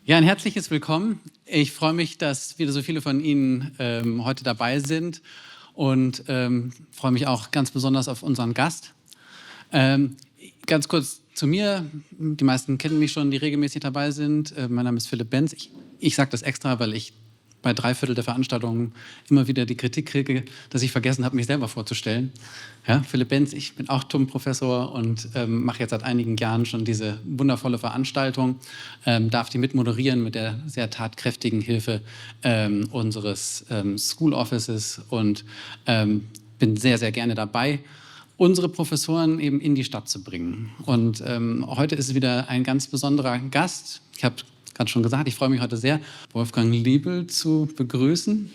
Ja, ein herzliches Willkommen. Ich freue mich, dass wieder so viele von Ihnen heute dabei sind und freue mich auch ganz besonders auf unseren Gast. Ganz kurz zu mir. Die meisten kennen mich schon, die regelmäßig dabei sind. Mein Name ist Philipp Benz. Ich sage das extra, weil ich bei 3/4 der Veranstaltungen immer wieder die Kritik kriege, dass ich vergessen habe, mich selber vorzustellen. Ja, Philipp Benz, ich bin auch TUM-Professor und mache jetzt seit einigen Jahren schon diese wundervolle Veranstaltung, darf die mitmoderieren mit der sehr tatkräftigen Hilfe unseres School Offices und bin sehr, sehr gerne dabei, unsere Professoren eben in die Stadt zu bringen. Und heute ist es wieder ein ganz besonderer Gast. Ich habe gerade schon gesagt, ich freue mich heute sehr, Wolfgang Liebl zu begrüßen.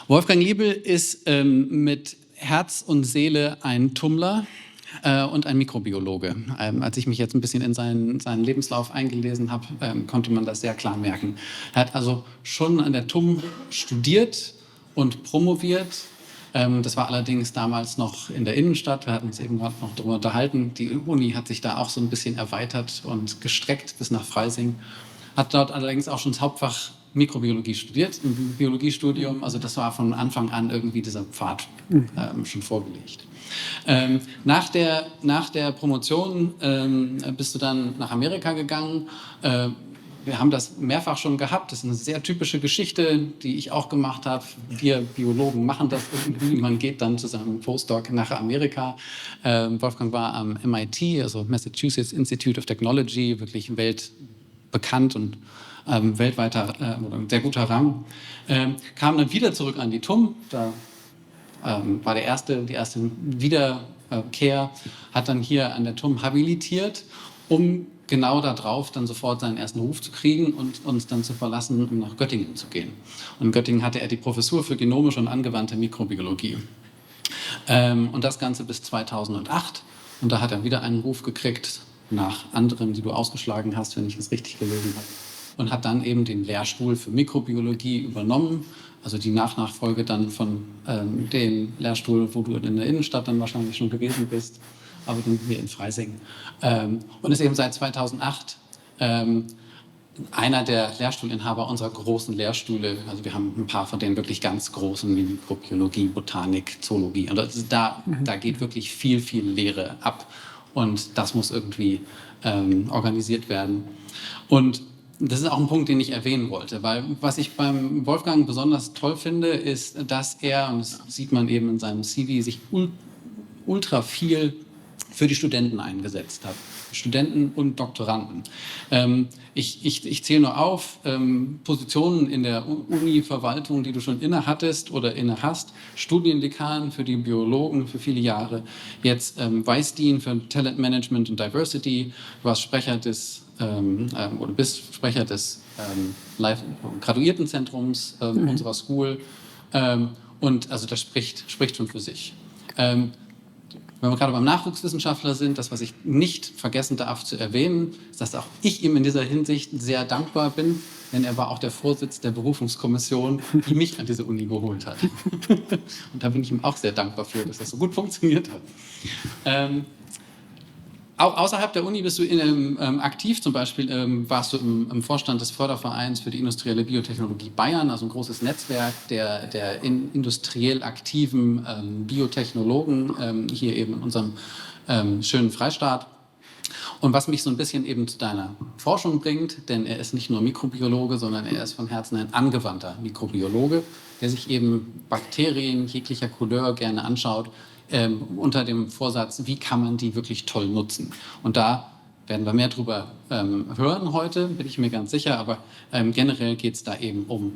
Wolfgang Liebl ist mit Herz und Seele ein Tummler und ein Mikrobiologe. Als ich mich jetzt ein bisschen in seinen Lebenslauf eingelesen habe, konnte man das sehr klar merken. Er hat also schon an der TUM studiert und promoviert. Das war allerdings damals noch in der Innenstadt. Wir hatten uns eben noch darüber unterhalten. Die Uni hat sich da auch so ein bisschen erweitert und gestreckt bis nach Freising. Hat dort allerdings auch schon das Hauptfach Mikrobiologie studiert, im Biologiestudium. Also das war von Anfang an irgendwie dieser Pfad schon vorgelegt. Nach der Promotion bist du dann nach Amerika gegangen. Wir haben das mehrfach schon gehabt. Das ist eine sehr typische Geschichte, die ich auch gemacht habe. Wir Biologen machen das irgendwie. Man geht dann zu seinem Postdoc nach Amerika. Wolfgang war am MIT, also Massachusetts Institute of Technology, wirklich weltbekannt und weltweiter oder ein sehr guter Rang. Kam dann wieder zurück an die TUM. Da war die erste Wiederkehr, hat dann hier an der TUM habilitiert, um genau darauf dann sofort seinen ersten Ruf zu kriegen und uns dann zu verlassen, um nach Göttingen zu gehen. Und in Göttingen hatte er die Professur für genomische und angewandte Mikrobiologie. Und das Ganze bis 2008. Und da hat er wieder einen Ruf gekriegt nach anderen, die du ausgeschlagen hast, wenn ich es richtig gelesen habe. Und hat dann eben den Lehrstuhl für Mikrobiologie übernommen. Also die Nachfolge dann von dem Lehrstuhl, wo du in der Innenstadt dann wahrscheinlich schon gewesen bist, aber dann hier in Freising. Und ist eben seit 2008 einer der Lehrstuhlinhaber unserer großen Lehrstühle. Also wir haben ein paar von denen wirklich ganz großen, wie Mikrobiologie, Botanik, Zoologie. Und da geht wirklich viel, viel Lehre ab. Und das muss irgendwie organisiert werden. Und das ist auch ein Punkt, den ich erwähnen wollte, weil was ich beim Wolfgang besonders toll finde, ist, dass er, und das sieht man eben in seinem CV, sich ultra viel für die Studenten eingesetzt hat. Studenten und Doktoranden. Ich zähle nur auf, Positionen in der Uni-Verwaltung, die du schon inne hattest oder inne hast, Studiendekan für die Biologen für viele Jahre, jetzt Vice-Dean für Talent Management und Diversity, du warst Sprecher des oder bist Sprecher des Graduiertenzentrums unserer School und also das spricht schon für sich. Wenn wir gerade beim Nachwuchswissenschaftler sind, das, was ich nicht vergessen darf zu erwähnen, ist, dass auch ich ihm in dieser Hinsicht sehr dankbar bin, denn er war auch der Vorsitz der Berufungskommission, die mich an diese Uni geholt hat. Und da bin ich ihm auch sehr dankbar für, dass das so gut funktioniert hat. Auch außerhalb der Uni bist du aktiv, zum Beispiel warst du im Vorstand des Fördervereins für die industrielle Biotechnologie Bayern, also ein großes Netzwerk der industriell aktiven Biotechnologen hier eben in unserem schönen Freistaat. Und was mich so ein bisschen eben zu deiner Forschung bringt, denn er ist nicht nur Mikrobiologe, sondern er ist von Herzen ein angewandter Mikrobiologe, der sich eben Bakterien jeglicher Couleur gerne anschaut, unter dem Vorsatz, wie kann man die wirklich toll nutzen. Und da werden wir mehr drüber hören heute, bin ich mir ganz sicher, aber generell geht es da eben um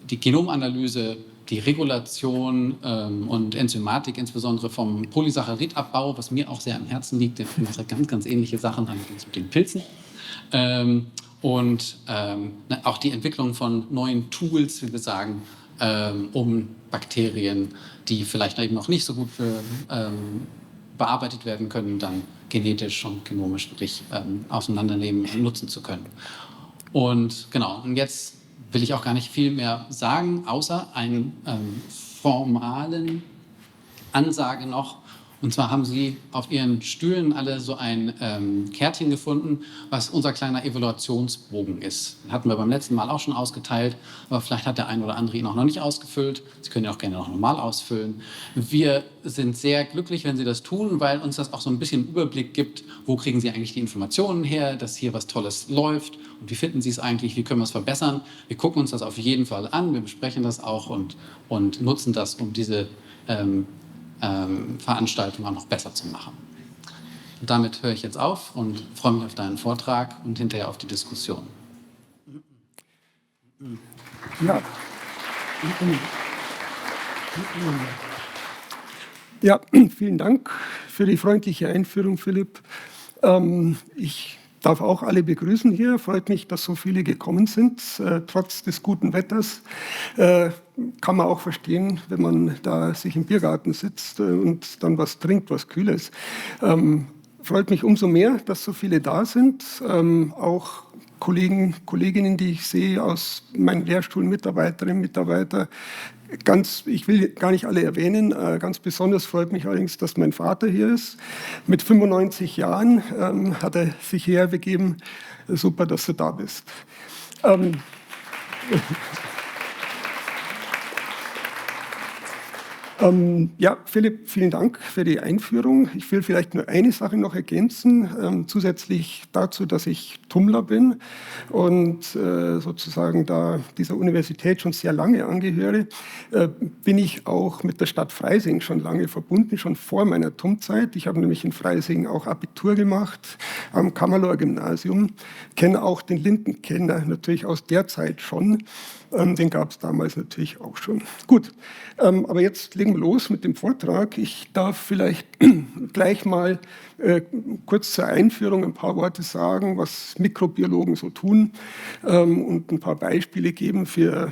die Genomanalyse, die Regulation und Enzymatik, insbesondere vom Polysaccharida-Abbau, was mir auch sehr am Herzen liegt, denn ich mache ganz, ganz ähnliche Sachen mit den Pilzen. Und auch die Entwicklung von neuen Tools, wie wir sagen, um Bakterien, die vielleicht eben noch nicht so gut bearbeitet werden können, dann genetisch und genomisch wirklich auseinandernehmen und nutzen zu können. Und genau, und jetzt will ich auch gar nicht viel mehr sagen, außer einen formalen Ansage noch. Und zwar haben Sie auf Ihren Stühlen alle so ein Kärtchen gefunden, was unser kleiner Evaluationsbogen ist. Den hatten wir beim letzten Mal auch schon ausgeteilt, aber vielleicht hat der ein oder andere ihn auch noch nicht ausgefüllt. Sie können ihn auch gerne noch normal ausfüllen. Wir sind sehr glücklich, wenn Sie das tun, weil uns das auch so ein bisschen Überblick gibt, wo kriegen Sie eigentlich die Informationen her, dass hier was Tolles läuft und wie finden Sie es eigentlich, wie können wir es verbessern. Wir gucken uns das auf jeden Fall an, wir besprechen das auch und nutzen das, um diese Veranstaltung auch noch besser zu machen. Und damit höre ich jetzt auf und freue mich auf deinen Vortrag und hinterher auf die Diskussion. Ja. Ja, vielen Dank für die freundliche Einführung, Philipp. Ich darf auch alle begrüßen hier. Freut mich, dass so viele gekommen sind, trotz des guten Wetters. Kann man auch verstehen, wenn man da sich im Biergarten sitzt und dann was trinkt, was Kühles. Freut mich umso mehr, dass so viele da sind. Auch Kollegen, Kolleginnen, die ich sehe aus meinen Lehrstuhlmitarbeiterinnen, Mitarbeiter. Ich will gar nicht alle erwähnen. Ganz besonders freut mich allerdings, dass mein Vater hier ist. Mit 95 Jahren hat er sich hierher begeben. Super, dass du da bist. Ja, Philipp, vielen Dank für die Einführung. Ich will vielleicht nur eine Sache noch ergänzen, zusätzlich dazu, dass ich Tummler bin und sozusagen da dieser Universität schon sehr lange angehöre, bin ich auch mit der Stadt Freising schon lange verbunden, schon vor meiner Tummzeit. Ich habe nämlich in Freising auch Abitur gemacht am Kammerlohr-Gymnasium, kenne auch den Lindenkenner natürlich aus der Zeit schon. Den gab es damals natürlich auch schon. Gut, aber jetzt legen wir los mit dem Vortrag. Ich darf vielleicht gleich mal kurz zur Einführung ein paar Worte sagen, was Mikrobiologen so tun und ein paar Beispiele geben für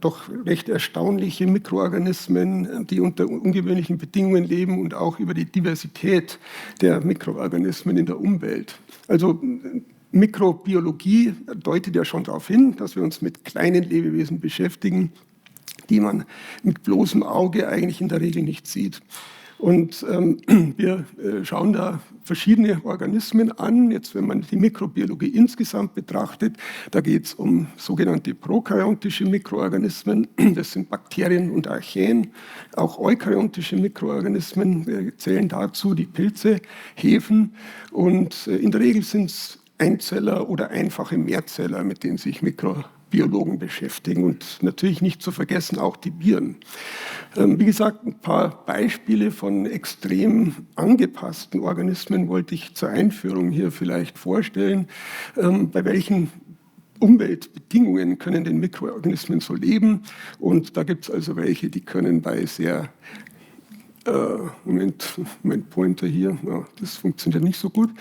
doch recht erstaunliche Mikroorganismen, die unter ungewöhnlichen Bedingungen leben und auch über die Diversität der Mikroorganismen in der Umwelt. Also Mikrobiologie deutet ja schon darauf hin, dass wir uns mit kleinen Lebewesen beschäftigen, die man mit bloßem Auge eigentlich in der Regel nicht sieht. Und wir schauen da verschiedene Organismen an. Jetzt, wenn man die Mikrobiologie insgesamt betrachtet, da geht es um sogenannte prokaryotische Mikroorganismen. Das sind Bakterien und Archäen. Auch eukaryotische Mikroorganismen zählen dazu, die Pilze, Hefen. Und in der Regel sind es Einzeller oder einfache Mehrzeller, mit denen sich Mikrobiologen beschäftigen und natürlich nicht zu vergessen auch die Viren. Wie gesagt, ein paar Beispiele von extrem angepassten Organismen wollte ich zur Einführung hier vielleicht vorstellen. Bei welchen Umweltbedingungen können denn Mikroorganismen so leben? Und da gibt es also welche, die können bei sehr Moment, mein Pointer hier, ja, das funktioniert nicht so gut.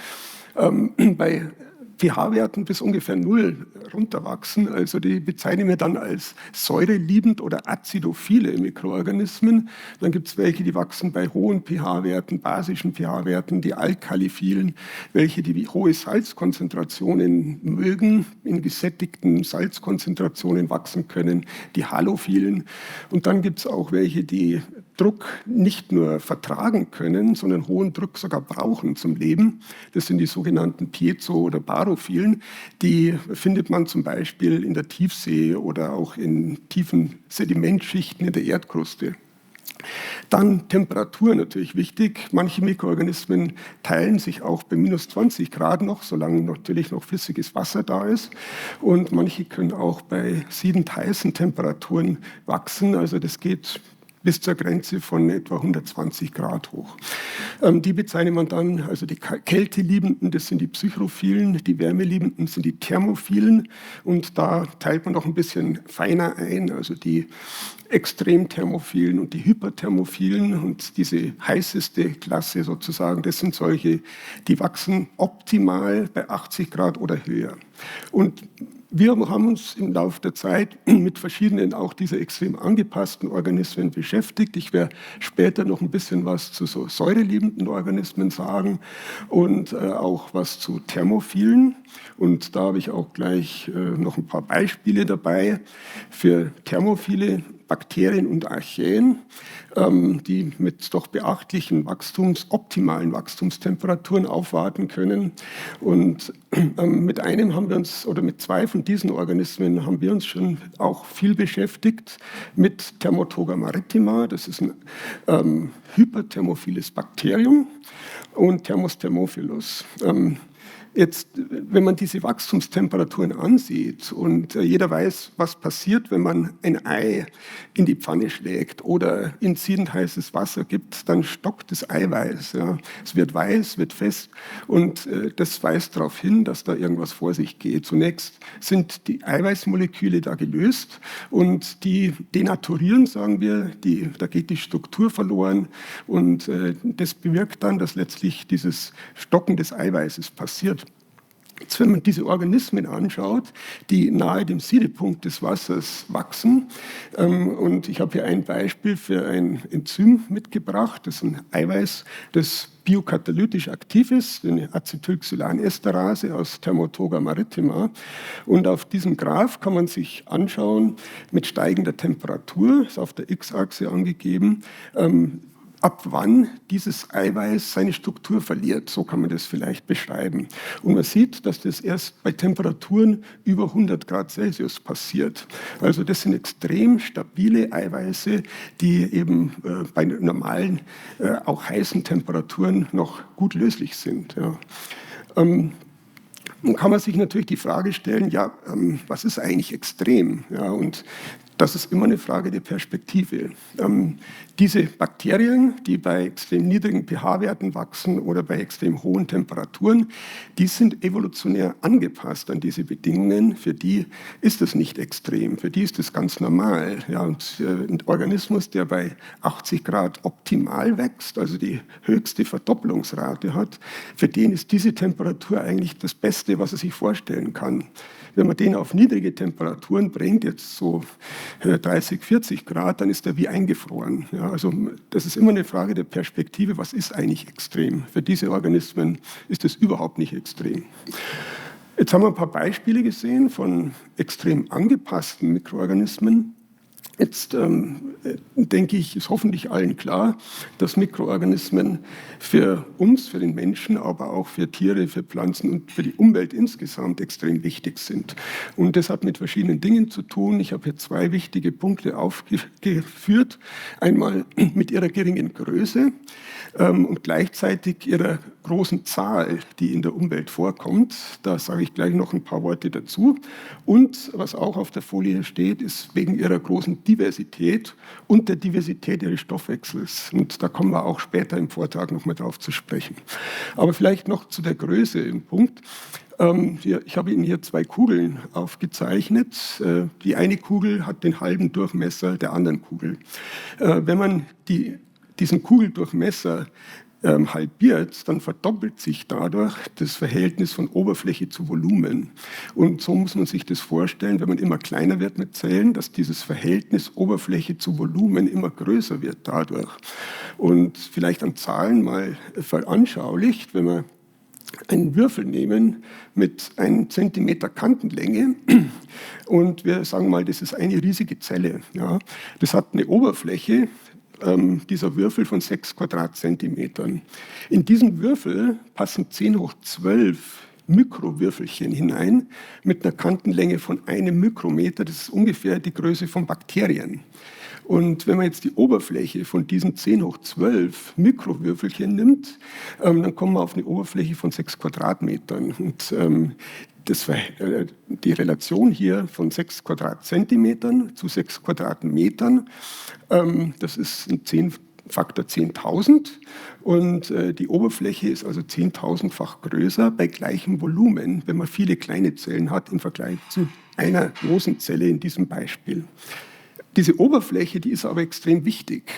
Bei pH-Werten bis ungefähr 0 runterwachsen. Also die bezeichnen wir dann als säureliebend oder acidophile Mikroorganismen. Dann gibt es welche, die wachsen bei hohen pH-Werten, basischen pH-Werten, die alkaliphilen, welche die hohe Salzkonzentrationen mögen, in gesättigten Salzkonzentrationen wachsen können, die halophilen. Und dann gibt es auch welche, die Druck nicht nur vertragen können, sondern hohen Druck sogar brauchen zum Leben. Das sind die sogenannten Piezo- oder Barophilen. Die findet man zum Beispiel in der Tiefsee oder auch in tiefen Sedimentschichten in der Erdkruste. Dann Temperatur natürlich wichtig. Manche Mikroorganismen teilen sich auch bei minus 20 Grad noch, solange natürlich noch flüssiges Wasser da ist. Und manche können auch bei siedend heißen Temperaturen wachsen. Also das geht bis zur Grenze von etwa 120 Grad hoch. Die bezeichnet man dann, also die Kälteliebenden, das sind die Psychrophilen, die Wärmeliebenden sind die Thermophilen und da teilt man noch ein bisschen feiner ein, also die Extremthermophilen und die Hyperthermophilen und diese heißeste Klasse sozusagen, das sind solche, die wachsen optimal bei 80 Grad oder höher. Und Wir haben uns im Laufe der Zeit mit verschiedenen auch dieser extrem angepassten Organismen beschäftigt. Ich werde später noch ein bisschen was zu so säureliebenden Organismen sagen und auch was zu thermophilen. Und da habe ich auch gleich noch ein paar Beispiele dabei für thermophile Bakterien und Archaeen, die mit doch beachtlichen optimalen Wachstumstemperaturen aufwarten können. Und mit einem haben wir uns, oder mit zwei von diesen Organismen haben wir uns schon auch viel beschäftigt, mit Thermotoga maritima, das ist ein hyperthermophiles Bakterium, und Thermus thermophilus. Jetzt, wenn man diese Wachstumstemperaturen ansieht und jeder weiß, was passiert, wenn man ein Ei in die Pfanne schlägt oder in ziehend heißes Wasser gibt, dann stockt das Eiweiß. Ja. Es wird weiß, wird fest und das weist darauf hin, dass da irgendwas vor sich geht. Zunächst sind die Eiweißmoleküle da gelöst und die denaturieren, sagen wir, da geht die Struktur verloren und das bewirkt dann, dass letztlich dieses Stocken des Eiweißes passiert. Jetzt, wenn man diese Organismen anschaut, die nahe dem Siedepunkt des Wassers wachsen, und ich habe hier ein Beispiel für ein Enzym mitgebracht, das ist ein Eiweiß, das biokatalytisch aktiv ist, eine Acetylxylanesterase aus Thermotoga maritima. Und auf diesem Graph kann man sich anschauen, mit steigender Temperatur, ist auf der X-Achse angegeben, ab wann dieses Eiweiß seine Struktur verliert. So kann man das vielleicht beschreiben. Und man sieht, dass das erst bei Temperaturen über 100 Grad Celsius passiert. Also das sind extrem stabile Eiweiße, die eben bei normalen, auch heißen Temperaturen noch gut löslich sind. Ja. Nun kann man sich natürlich die Frage stellen, ja, was ist eigentlich extrem? Ja, und das ist immer eine Frage der Perspektive. Diese Bakterien, die bei extrem niedrigen pH-Werten wachsen oder bei extrem hohen Temperaturen, die sind evolutionär angepasst an diese Bedingungen. Für die ist es nicht extrem, für die ist es ganz normal. Ja, und ein Organismus, der bei 80 Grad optimal wächst, also die höchste Verdoppelungsrate hat, für den ist diese Temperatur eigentlich das Beste, was er sich vorstellen kann. Wenn man den auf niedrige Temperaturen bringt, jetzt so 30, 40 Grad, dann ist er wie eingefroren. Ja, also das ist immer eine Frage der Perspektive, was ist eigentlich extrem? Für diese Organismen ist es überhaupt nicht extrem. Jetzt haben wir ein paar Beispiele gesehen von extrem angepassten Mikroorganismen. Jetzt denke ich, ist hoffentlich allen klar, dass Mikroorganismen für uns, für den Menschen, aber auch für Tiere, für Pflanzen und für die Umwelt insgesamt extrem wichtig sind. Und das hat mit verschiedenen Dingen zu tun. Ich habe hier zwei wichtige Punkte aufgeführt. Einmal mit ihrer geringen Größe und gleichzeitig ihrer großen Zahl, die in der Umwelt vorkommt. Da sage ich gleich noch ein paar Worte dazu. Und was auch auf der Folie steht, ist wegen ihrer großen Diversität und der Diversität ihres Stoffwechsels. Und da kommen wir auch später im Vortrag noch mal drauf zu sprechen. Aber vielleicht noch zu der Größe im Punkt. Ich habe Ihnen hier zwei Kugeln aufgezeichnet. Die eine Kugel hat den halben Durchmesser der anderen Kugel. Wenn man diesen Kugeldurchmesser halbiert, dann verdoppelt sich dadurch das Verhältnis von Oberfläche zu Volumen. Und so muss man sich das vorstellen, wenn man immer kleiner wird mit Zellen, dass dieses Verhältnis Oberfläche zu Volumen immer größer wird dadurch. Und vielleicht an Zahlen mal veranschaulicht, wenn wir einen Würfel nehmen mit 1 Zentimeter Kantenlänge und wir sagen mal, das ist eine riesige Zelle. Ja. Das hat eine Oberfläche, dieser Würfel von 6 Quadratzentimetern. In diesen Würfel passen 10 hoch 12 Mikrowürfelchen hinein mit einer Kantenlänge von 1 Mikrometer. Das ist ungefähr die Größe von Bakterien. Und wenn man jetzt die Oberfläche von diesen 10 hoch 12 Mikrowürfelchen nimmt, dann kommen wir auf eine Oberfläche von 6 Quadratmetern. Und die Relation hier von 6 Quadratzentimetern zu 6 Quadratmetern, das ist ein Faktor 10.000 und die Oberfläche ist also 10.000-fach größer bei gleichem Volumen, wenn man viele kleine Zellen hat im Vergleich zu einer großen Zelle in diesem Beispiel. Diese Oberfläche, die ist aber extrem wichtig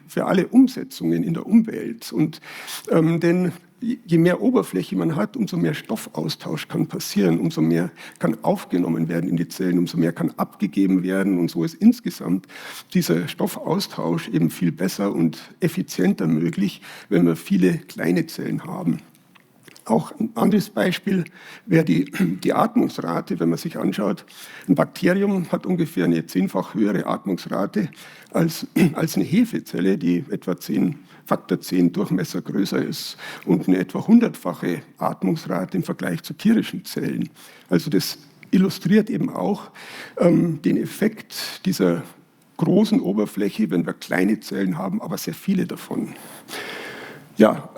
für alle Umsetzungen in der Umwelt. Und denn je mehr Oberfläche man hat, umso mehr Stoffaustausch kann passieren, umso mehr kann aufgenommen werden in die Zellen, umso mehr kann abgegeben werden. Und so ist insgesamt dieser Stoffaustausch eben viel besser und effizienter möglich, wenn wir viele kleine Zellen haben. Auch ein anderes Beispiel wäre die Atmungsrate. Wenn man sich anschaut, ein Bakterium hat ungefähr eine 10-fach höhere Atmungsrate als eine Hefezelle, die etwa Faktor 10 Durchmesser größer ist und eine etwa 100-fache Atmungsrate im Vergleich zu tierischen Zellen. Also das illustriert eben auch den Effekt dieser großen Oberfläche, wenn wir kleine Zellen haben, aber sehr viele davon. Ja,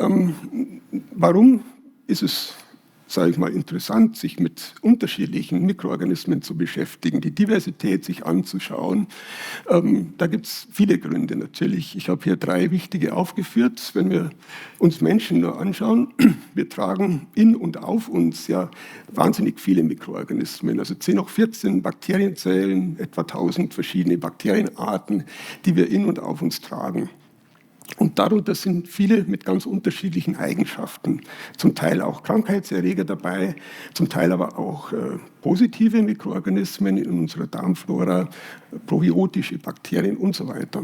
warum ist es, sage ich mal, interessant, sich mit unterschiedlichen Mikroorganismen zu beschäftigen, die Diversität sich anzuschauen? Da gibt es viele Gründe natürlich. Ich habe hier 3 wichtige aufgeführt. Wenn wir uns Menschen nur anschauen, wir tragen in und auf uns ja wahnsinnig viele Mikroorganismen, also 10 hoch 14 Bakterienzellen, etwa 1000 verschiedene Bakterienarten, die wir in und auf uns tragen. Und darunter sind viele mit ganz unterschiedlichen Eigenschaften, zum Teil auch Krankheitserreger dabei, zum Teil aber auch positive Mikroorganismen in unserer Darmflora, probiotische Bakterien und so weiter.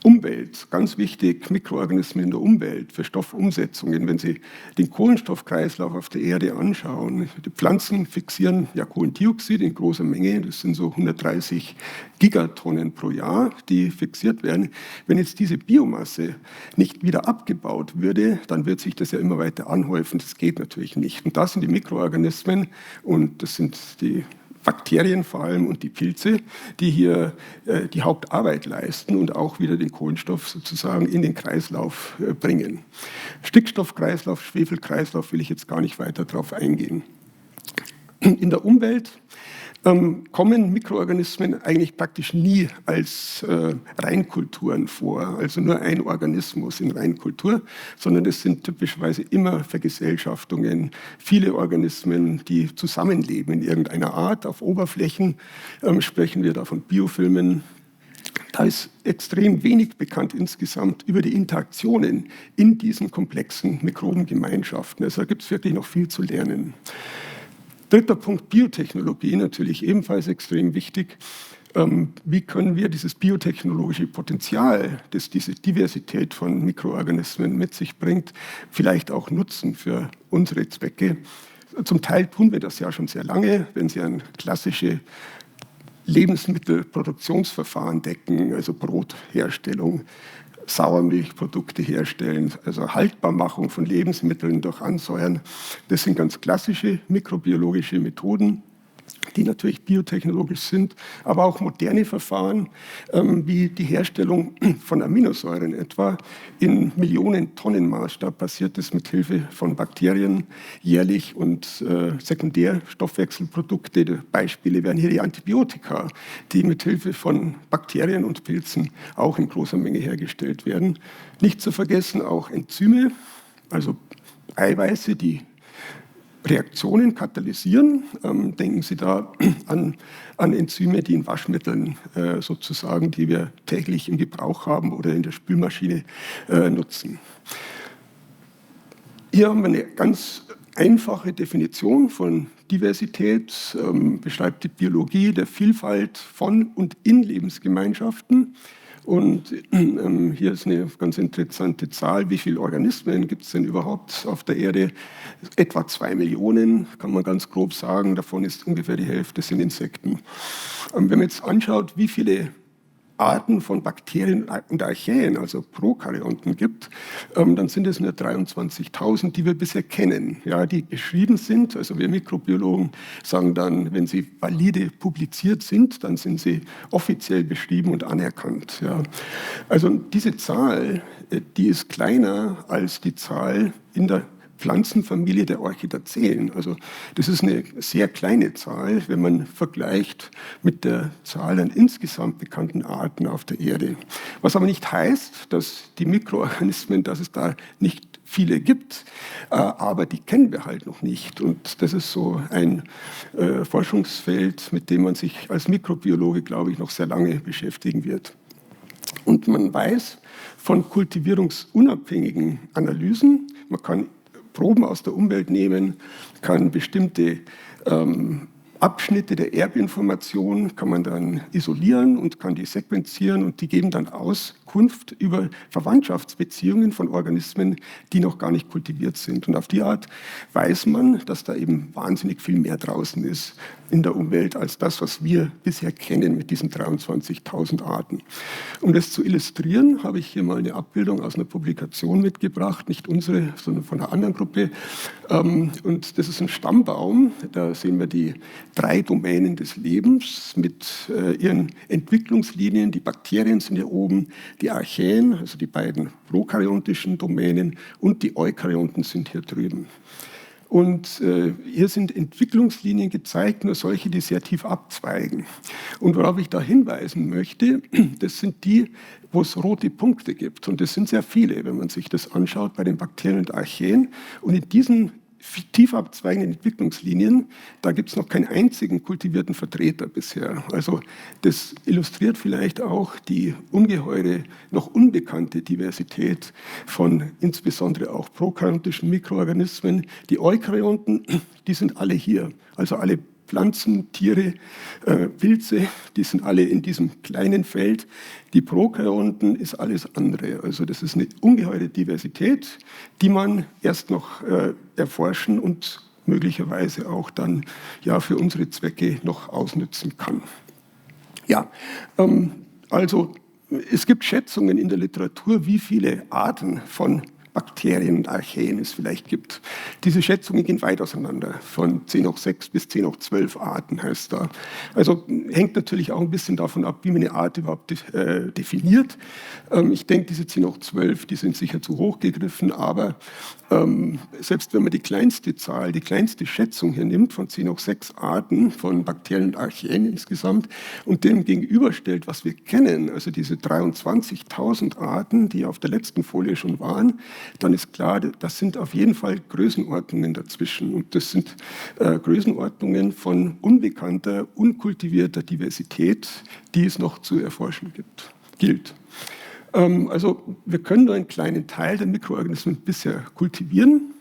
Umwelt, ganz wichtig, Mikroorganismen in der Umwelt für Stoffumsetzungen. Wenn Sie den Kohlenstoffkreislauf auf der Erde anschauen, die Pflanzen fixieren ja Kohlendioxid in großer Menge, das sind so 130 Gigatonnen pro Jahr, die fixiert werden. Wenn jetzt diese Biomasse nicht wieder abgebaut würde, dann wird sich das ja immer weiter anhäufen. Das geht natürlich nicht. Und das sind die Mikroorganismen und das sind die Bakterien vor allem und die Pilze, die hier die Hauptarbeit leisten und auch wieder den Kohlenstoff sozusagen in den Kreislauf bringen. Stickstoffkreislauf, Schwefelkreislauf will ich jetzt gar nicht weiter darauf eingehen. In der Umwelt kommen Mikroorganismen eigentlich praktisch nie als Reinkulturen vor, also nur ein Organismus in Reinkultur, sondern es sind typischerweise immer Vergesellschaftungen, viele Organismen, die zusammenleben in irgendeiner Art. Auf Oberflächen sprechen wir da von Biofilmen. Da ist extrem wenig bekannt insgesamt über die Interaktionen in diesen komplexen Mikrobengemeinschaften. Also da gibt es wirklich noch viel zu lernen. 3. Punkt, Biotechnologie, natürlich ebenfalls extrem wichtig. Wie können wir dieses biotechnologische Potenzial, das diese Diversität von Mikroorganismen mit sich bringt, vielleicht auch nutzen für unsere Zwecke? Zum Teil tun wir das ja schon sehr lange, wenn Sie an klassische Lebensmittelproduktionsverfahren denken, also Brotherstellung, Sauermilchprodukte herstellen, also Haltbarmachung von Lebensmitteln durch Ansäuern. Das sind ganz klassische mikrobiologische Methoden, die natürlich biotechnologisch sind, aber auch moderne Verfahren, wie die Herstellung von Aminosäuren etwa. In Millionen-Tonnen-Maßstab passiert das mit Hilfe von Bakterien jährlich und Sekundärstoffwechselprodukte. Beispiele wären hier die Antibiotika, die mit Hilfe von Bakterien und Pilzen auch in großer Menge hergestellt werden. Nicht zu vergessen auch Enzyme, also Eiweiße, die Reaktionen katalysieren. Denken Sie da an Enzyme, die in Waschmitteln sozusagen, die wir täglich im Gebrauch haben oder in der Spülmaschine nutzen. Hier haben wir eine ganz einfache Definition von Diversität, beschreibt die Biologie der Vielfalt von und in Lebensgemeinschaften. Und hier ist eine ganz interessante Zahl. Wie viele Organismen gibt es denn überhaupt auf der Erde? Etwa 2 Millionen, kann man ganz grob sagen. Davon ist ungefähr die Hälfte sind Insekten. Wenn man jetzt anschaut, wie viele Arten von Bakterien und Archaeen, also Prokaryonten gibt, dann sind es nur 23.000, die wir bisher kennen, ja, die beschrieben sind. Also wir Mikrobiologen sagen dann, wenn sie valide publiziert sind, dann sind sie offiziell beschrieben und anerkannt. Ja. Also diese Zahl, die ist kleiner als die Zahl in der Pflanzenfamilie der Orchidaceen. Also das ist eine sehr kleine Zahl, wenn man vergleicht mit der Zahl an insgesamt bekannten Arten auf der Erde. Was aber nicht heißt, dass die Mikroorganismen, dass es da nicht viele gibt, aber die kennen wir halt noch nicht. Und das ist so ein Forschungsfeld, mit dem man sich als Mikrobiologe, glaube ich, noch sehr lange beschäftigen wird. Und man weiß von kultivierungsunabhängigen Analysen, man kann Proben aus der Umwelt nehmen, kann bestimmte Abschnitte der Erbinformation kann man dann isolieren und kann die sequenzieren und die geben dann Auskunft über Verwandtschaftsbeziehungen von Organismen, die noch gar nicht kultiviert sind. Und auf die Art weiß man, dass da eben wahnsinnig viel mehr draußen ist in der Umwelt als das, was wir bisher kennen mit diesen 23.000 Arten. Um das zu illustrieren, habe ich hier mal eine Abbildung aus einer Publikation mitgebracht, nicht unsere, sondern von einer anderen Gruppe. Und das ist ein Stammbaum, da sehen wir die 3 Domänen des Lebens mit ihren Entwicklungslinien. Die Bakterien sind hier oben, die Archaeen, also die beiden prokaryotischen Domänen, und die Eukaryoten sind hier drüben. Und hier sind Entwicklungslinien gezeigt, nur solche, die sehr tief abzweigen. Und worauf ich da hinweisen möchte, das sind die, wo es rote Punkte gibt. Und das sind sehr viele, wenn man sich das anschaut bei den Bakterien und Archaeen. Und in diesen tief abzweigenden Entwicklungslinien, da gibt es noch keinen einzigen kultivierten Vertreter bisher. Also das illustriert vielleicht auch die ungeheure, noch unbekannte Diversität von insbesondere auch prokaryotischen Mikroorganismen. Die Eukaryoten, die sind alle hier, also alle Pflanzen, Tiere, Pilze, die sind alle in diesem kleinen Feld. Die Prokaryoten ist alles andere. Also das ist eine ungeheure Diversität, die man erst noch erforschen und möglicherweise auch dann ja für unsere Zwecke noch ausnützen kann. Ja, also es gibt Schätzungen in der Literatur, wie viele Arten von Bakterien und Archaeen es vielleicht gibt. Diese Schätzungen gehen weit auseinander, von 10 hoch 6 bis 10 hoch 12 Arten heißt da. Also hängt natürlich auch ein bisschen davon ab, wie man eine Art überhaupt definiert. Ich denke, diese 10 hoch 12, die sind sicher zu hoch gegriffen, aber selbst wenn man die kleinste Zahl, die kleinste Schätzung hier nimmt, von 10 hoch 6 Arten von Bakterien und Archaeen insgesamt, und dem gegenüberstellt, was wir kennen, also diese 23.000 Arten, die auf der letzten Folie schon waren, dann ist klar, das sind auf jeden Fall Größenordnungen dazwischen. Und das sind Größenordnungen von unbekannter, unkultivierter Diversität, die es noch zu erforschen gilt. Also wir können nur einen kleinen Teil der Mikroorganismen bisher kultivieren.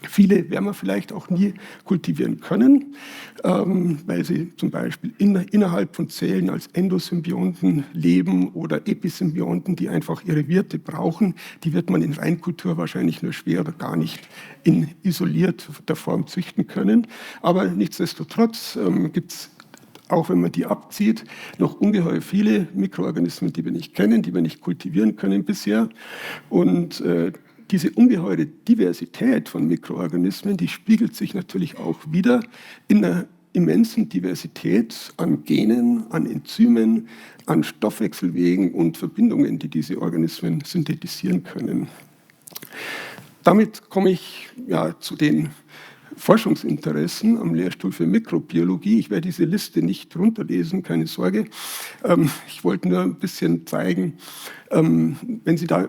Viele werden wir vielleicht auch nie kultivieren können, weil sie zum Beispiel innerhalb von Zellen als Endosymbionten leben oder Episymbionten, die einfach ihre Wirte brauchen. Die wird man in Reinkultur wahrscheinlich nur schwer oder gar nicht in isolierter Form züchten können. Aber nichtsdestotrotz gibt es, auch wenn man die abzieht, noch ungeheuer viele Mikroorganismen, die wir nicht kennen, die wir nicht kultivieren können bisher. Und diese ungeheure Diversität von Mikroorganismen, die spiegelt sich natürlich auch wieder in einer immensen Diversität an Genen, an Enzymen, an Stoffwechselwegen und Verbindungen, die diese Organismen synthetisieren können. Damit komme ich ja zu den Forschungsinteressen am Lehrstuhl für Mikrobiologie. Ich werde diese Liste nicht runterlesen, keine Sorge. Ich wollte nur ein bisschen zeigen, wenn Sie da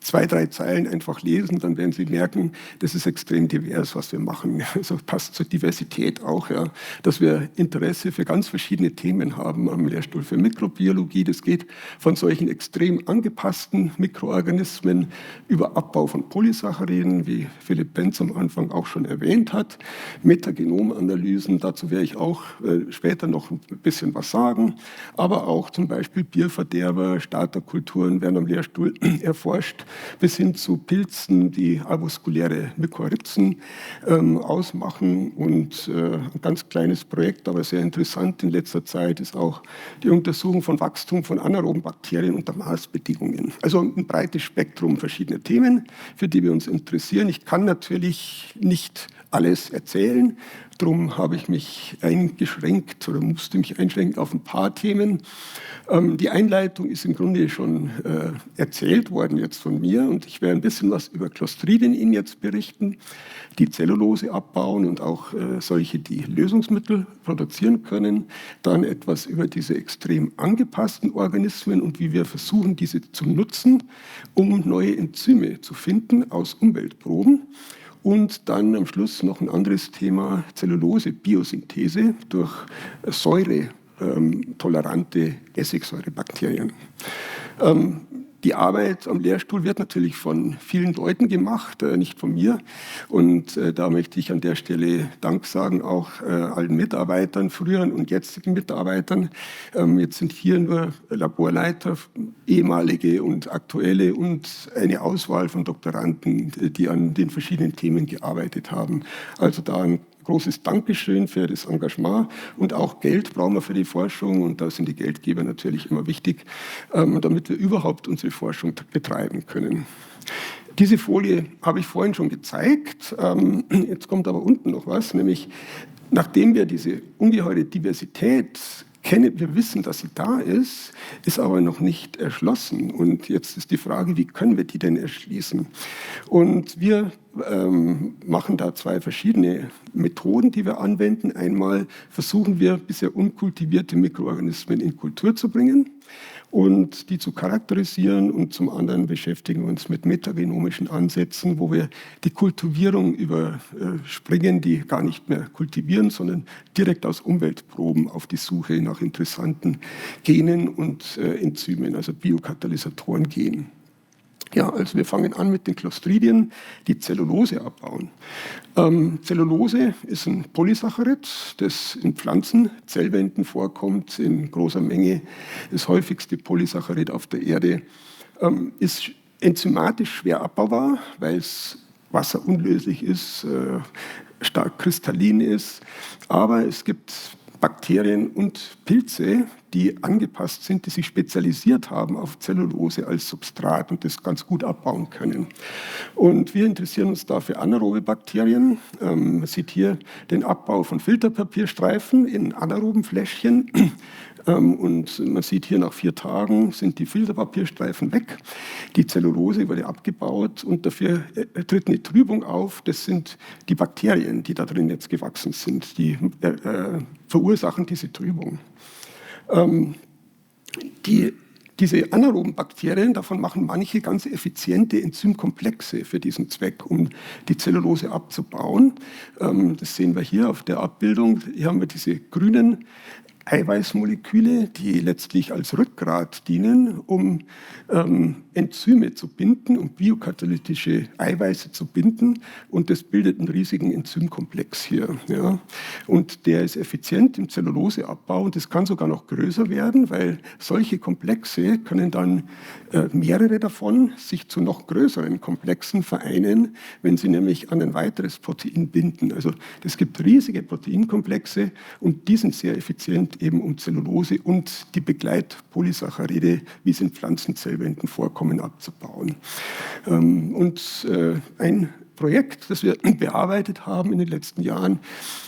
2, 3 Zeilen einfach lesen, dann werden Sie merken, das ist extrem divers, was wir machen. Also passt zur Diversität auch, ja, dass wir Interesse für ganz verschiedene Themen haben am Lehrstuhl für Mikrobiologie. Das geht von solchen extrem angepassten Mikroorganismen über Abbau von Polysacchariden, wie Philipp Benz am Anfang auch schon erwähnt hat, Metagenomanalysen, dazu werde ich auch später noch ein bisschen was sagen, aber auch zum Beispiel Bierverderber, Starterkulturen werden am Lehrstuhl erforscht, bis hin zu Pilzen, die avaskuläre Mykorrhizen ausmachen. Und ein ganz kleines Projekt, aber sehr interessant in letzter Zeit, ist auch die Untersuchung von Wachstum von anaeroben Bakterien unter Maßbedingungen. Also ein breites Spektrum verschiedener Themen, für die wir uns interessieren. Ich kann natürlich nicht alles erzählen. Darum habe ich mich eingeschränkt oder musste mich einschränken auf ein paar Themen. Die Einleitung ist im Grunde schon erzählt worden jetzt von mir und ich werde ein bisschen was über Clostridien Ihnen jetzt berichten, die Zellulose abbauen und auch solche, die Lösungsmittel produzieren können. Dann etwas über diese extrem angepassten Organismen und wie wir versuchen, diese zu nutzen, um neue Enzyme zu finden aus Umweltproben. Und dann am Schluss noch ein anderes Thema, Zellulose-Biosynthese durch säuretolerante Essigsäurebakterien. Die Arbeit am Lehrstuhl wird natürlich von vielen Leuten gemacht, nicht von mir. Und da möchte ich an der Stelle Dank sagen, auch allen Mitarbeitern, früheren und jetzigen Mitarbeitern. Jetzt sind hier nur Laborleiter, ehemalige und aktuelle und eine Auswahl von Doktoranden, die an den verschiedenen Themen gearbeitet haben. Also da ein großes Dankeschön für das Engagement, und auch Geld brauchen wir für die Forschung, und da sind die Geldgeber natürlich immer wichtig, damit wir überhaupt unsere Forschung betreiben können. Diese Folie habe ich vorhin schon gezeigt. Jetzt kommt aber unten noch was, nämlich nachdem wir diese ungeheure Diversität kennen, wir wissen, dass sie da ist aber noch nicht erschlossen. Und jetzt ist die Frage, wie können wir die denn erschließen? Und wir machen da zwei verschiedene Methoden, die wir anwenden. Einmal versuchen wir, bisher unkultivierte Mikroorganismen in Kultur zu bringen und die zu charakterisieren, und zum anderen beschäftigen wir uns mit metagenomischen Ansätzen, wo wir die Kultivierung überspringen, die gar nicht mehr kultivieren, sondern direkt aus Umweltproben auf die Suche nach interessanten Genen und Enzymen, also Biokatalysatoren gehen. Ja, also wir fangen an mit den Clostridien, die Zellulose abbauen. Zellulose ist ein Polysaccharid, das in Pflanzenzellwänden vorkommt in großer Menge. Das häufigste Polysaccharid auf der Erde, ist enzymatisch schwer abbaubar, weil es wasserunlöslich ist, stark kristallin ist. Aber es gibt Bakterien und Pilze, die angepasst sind, die sich spezialisiert haben auf Zellulose als Substrat und das ganz gut abbauen können. Und wir interessieren uns da für anaerobe Bakterien. Man sieht hier den Abbau von Filterpapierstreifen in anaeroben Fläschchen. Und man sieht hier, nach 4 Tagen sind die Filterpapierstreifen weg. Die Zellulose wurde abgebaut und dafür tritt eine Trübung auf. Das sind die Bakterien, die da drin jetzt gewachsen sind, die verursachen diese Trübung. Diese anaeroben Bakterien, davon machen manche ganz effiziente Enzymkomplexe für diesen Zweck, um die Zellulose abzubauen. Das sehen wir hier auf der Abbildung. Hier haben wir diese grünen Eiweißmoleküle, die letztlich als Rückgrat dienen, um Enzyme zu binden, um biokatalytische Eiweiße zu binden. Und das bildet einen riesigen Enzymkomplex hier. Ja. Und der ist effizient im Zelluloseabbau, und das kann sogar noch größer werden, weil solche Komplexe können dann mehrere davon sich zu noch größeren Komplexen vereinen, wenn sie nämlich an ein weiteres Protein binden. Also es gibt riesige Proteinkomplexe, und die sind sehr effizient eben um Zellulose und die Begleitpolysaccharide, wie sie in Pflanzenzellwänden vorkommen, abzubauen. Und ein Projekt, das wir bearbeitet haben in den letzten Jahren,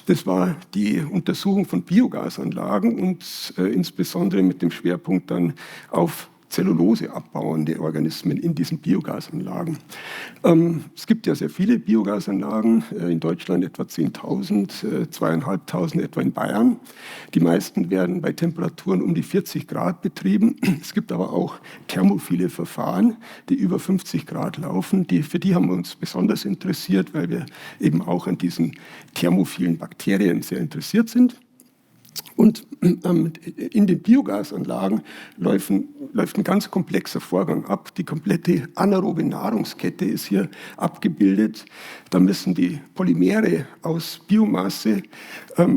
das war die Untersuchung von Biogasanlagen und insbesondere mit dem Schwerpunkt dann auf Zellulose abbauende Organismen in diesen Biogasanlagen. Es gibt ja sehr viele Biogasanlagen, in Deutschland etwa 10.000, 2.500 etwa in Bayern. Die meisten werden bei Temperaturen um die 40 Grad betrieben. Es gibt aber auch thermophile Verfahren, die über 50 Grad laufen. Für die haben wir uns besonders interessiert, weil wir eben auch an diesen thermophilen Bakterien sehr interessiert sind. Und in den Biogasanlagen läuft ein ganz komplexer Vorgang ab. Die komplette anaerobe Nahrungskette ist hier abgebildet. Da müssen die Polymere aus Biomasse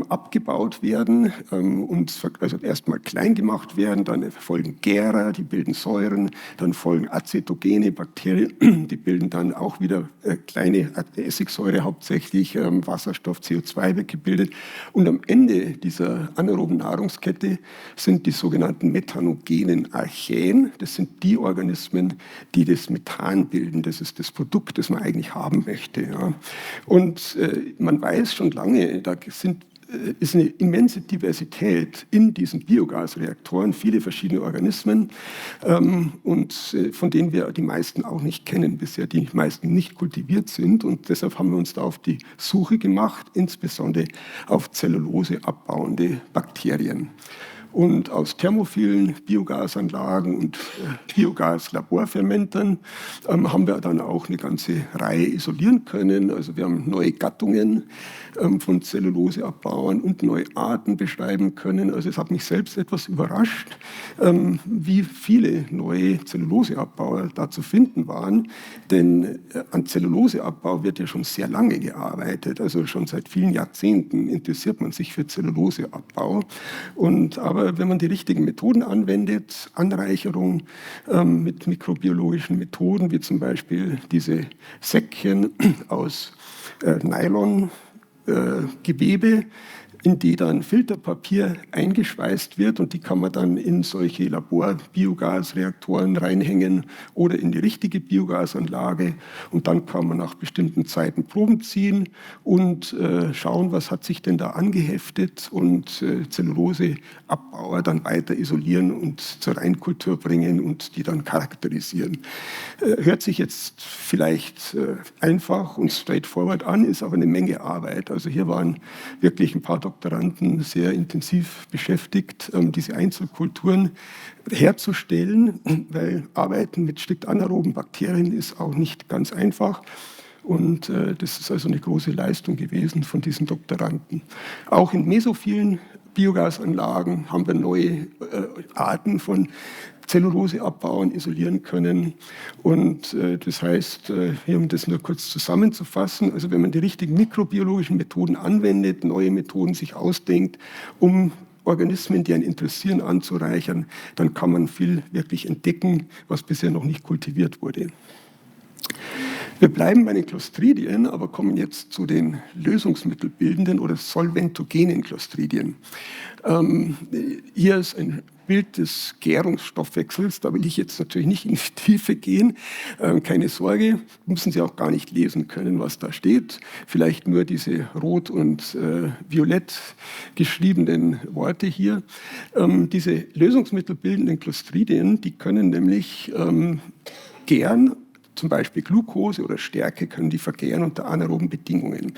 abgebaut werden und also erstmal klein gemacht werden. Dann folgen Gärer, die bilden Säuren. Dann folgen acetogene Bakterien, die bilden dann auch wieder kleine Essigsäure, hauptsächlich Wasserstoff, CO2 wird gebildet. Und am Ende dieser anaeroben Nahrungskette sind die sogenannten methanogenen Archaeen. Das sind die Organismen, die das Methan bilden. Das ist das Produkt, das man eigentlich haben möchte. Ja. Und man weiß schon lange, da ist eine immense Diversität in diesen Biogasreaktoren, viele verschiedene Organismen, und von denen wir die meisten auch nicht kennen bisher, die meisten nicht kultiviert sind. Und deshalb haben wir uns da auf die Suche gemacht, insbesondere auf Zellulose abbauende Bakterien. Und aus thermophilen Biogasanlagen und Biogaslaborfermentern haben wir dann auch eine ganze Reihe isolieren können. Also wir haben neue Gattungen von Zelluloseabbauern und neue Arten beschreiben können. Also es hat mich selbst etwas überrascht, wie viele neue Zelluloseabbauer da zu finden waren. Denn an Zelluloseabbau wird ja schon sehr lange gearbeitet. Also schon seit vielen Jahrzehnten interessiert man sich für Zelluloseabbau. Aber wenn man die richtigen Methoden anwendet, Anreicherung mit mikrobiologischen Methoden, wie zum Beispiel diese Säckchen aus Nylongewebe, in die dann Filterpapier eingeschweißt wird und die kann man dann in solche Labor-Biogasreaktoren reinhängen oder in die richtige Biogasanlage und dann kann man nach bestimmten Zeiten Proben ziehen und schauen, was hat sich denn da angeheftet und Zelluloseabbauer dann weiter isolieren und zur Reinkultur bringen und die dann charakterisieren. Hört sich jetzt vielleicht einfach und straightforward an, ist aber eine Menge Arbeit. Also hier waren wirklich ein paar Doktoranden sehr intensiv beschäftigt, diese Einzelkulturen herzustellen, weil Arbeiten mit strikt anaeroben Bakterien ist auch nicht ganz einfach. Und das ist also eine große Leistung gewesen von diesen Doktoranden. Auch in mesophilen Biogasanlagen haben wir neue Arten von Zelluloseabbauern isolieren können. Und das heißt, hier, um das nur kurz zusammenzufassen, also wenn man die richtigen mikrobiologischen Methoden anwendet, neue Methoden sich ausdenkt, um Organismen, die einen interessieren, anzureichern, dann kann man viel wirklich entdecken, was bisher noch nicht kultiviert wurde. Wir bleiben bei den Clostridien, aber kommen jetzt zu den lösungsmittelbildenden oder solventogenen Clostridien. Hier ist ein Bild des Gärungsstoffwechsels. Da will ich jetzt natürlich nicht in die Tiefe gehen. Keine Sorge, müssen Sie auch gar nicht lesen können, was da steht. Vielleicht nur diese rot und violett geschriebenen Worte hier. Diese lösungsmittelbildenden Clostridien, die können nämlich gären. Zum Beispiel Glucose oder Stärke können die vergären unter anaeroben Bedingungen.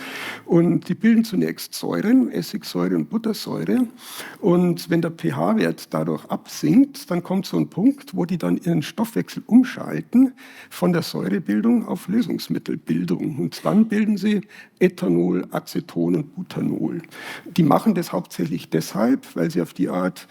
Und die bilden zunächst Säuren, Essigsäure und Buttersäure. Und wenn der pH-Wert dadurch absinkt, dann kommt so ein Punkt, wo die dann ihren Stoffwechsel umschalten von der Säurebildung auf Lösungsmittelbildung. Und dann bilden sie Ethanol, Aceton und Butanol. Die machen das hauptsächlich deshalb, weil sie auf die Art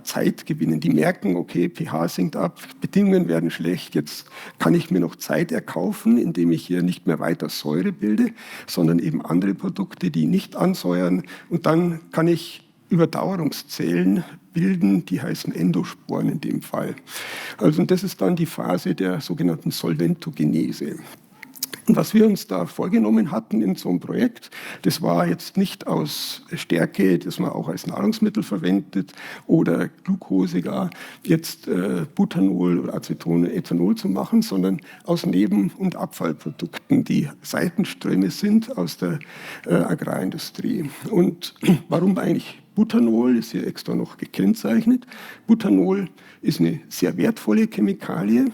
Zeit gewinnen. Die merken, okay, pH sinkt ab, Bedingungen werden schlecht, jetzt kann ich mir noch Zeit erkaufen, indem ich hier nicht mehr weiter Säure bilde, sondern eben andere Produkte, die nicht ansäuern. Und dann kann ich Überdauerungszellen bilden, die heißen Endosporen in dem Fall. Also das ist dann die Phase der sogenannten Solventogenese. Und was wir uns da vorgenommen hatten in so einem Projekt, das war jetzt nicht aus Stärke, das man auch als Nahrungsmittel verwendet, oder Glucose gar, jetzt Butanol oder Aceton, Ethanol zu machen, sondern aus Neben- und Abfallprodukten, die Seitenströme sind aus der Agrarindustrie. Und warum eigentlich Butanol, ist hier extra noch gekennzeichnet. Butanol ist eine sehr wertvolle Chemikalie,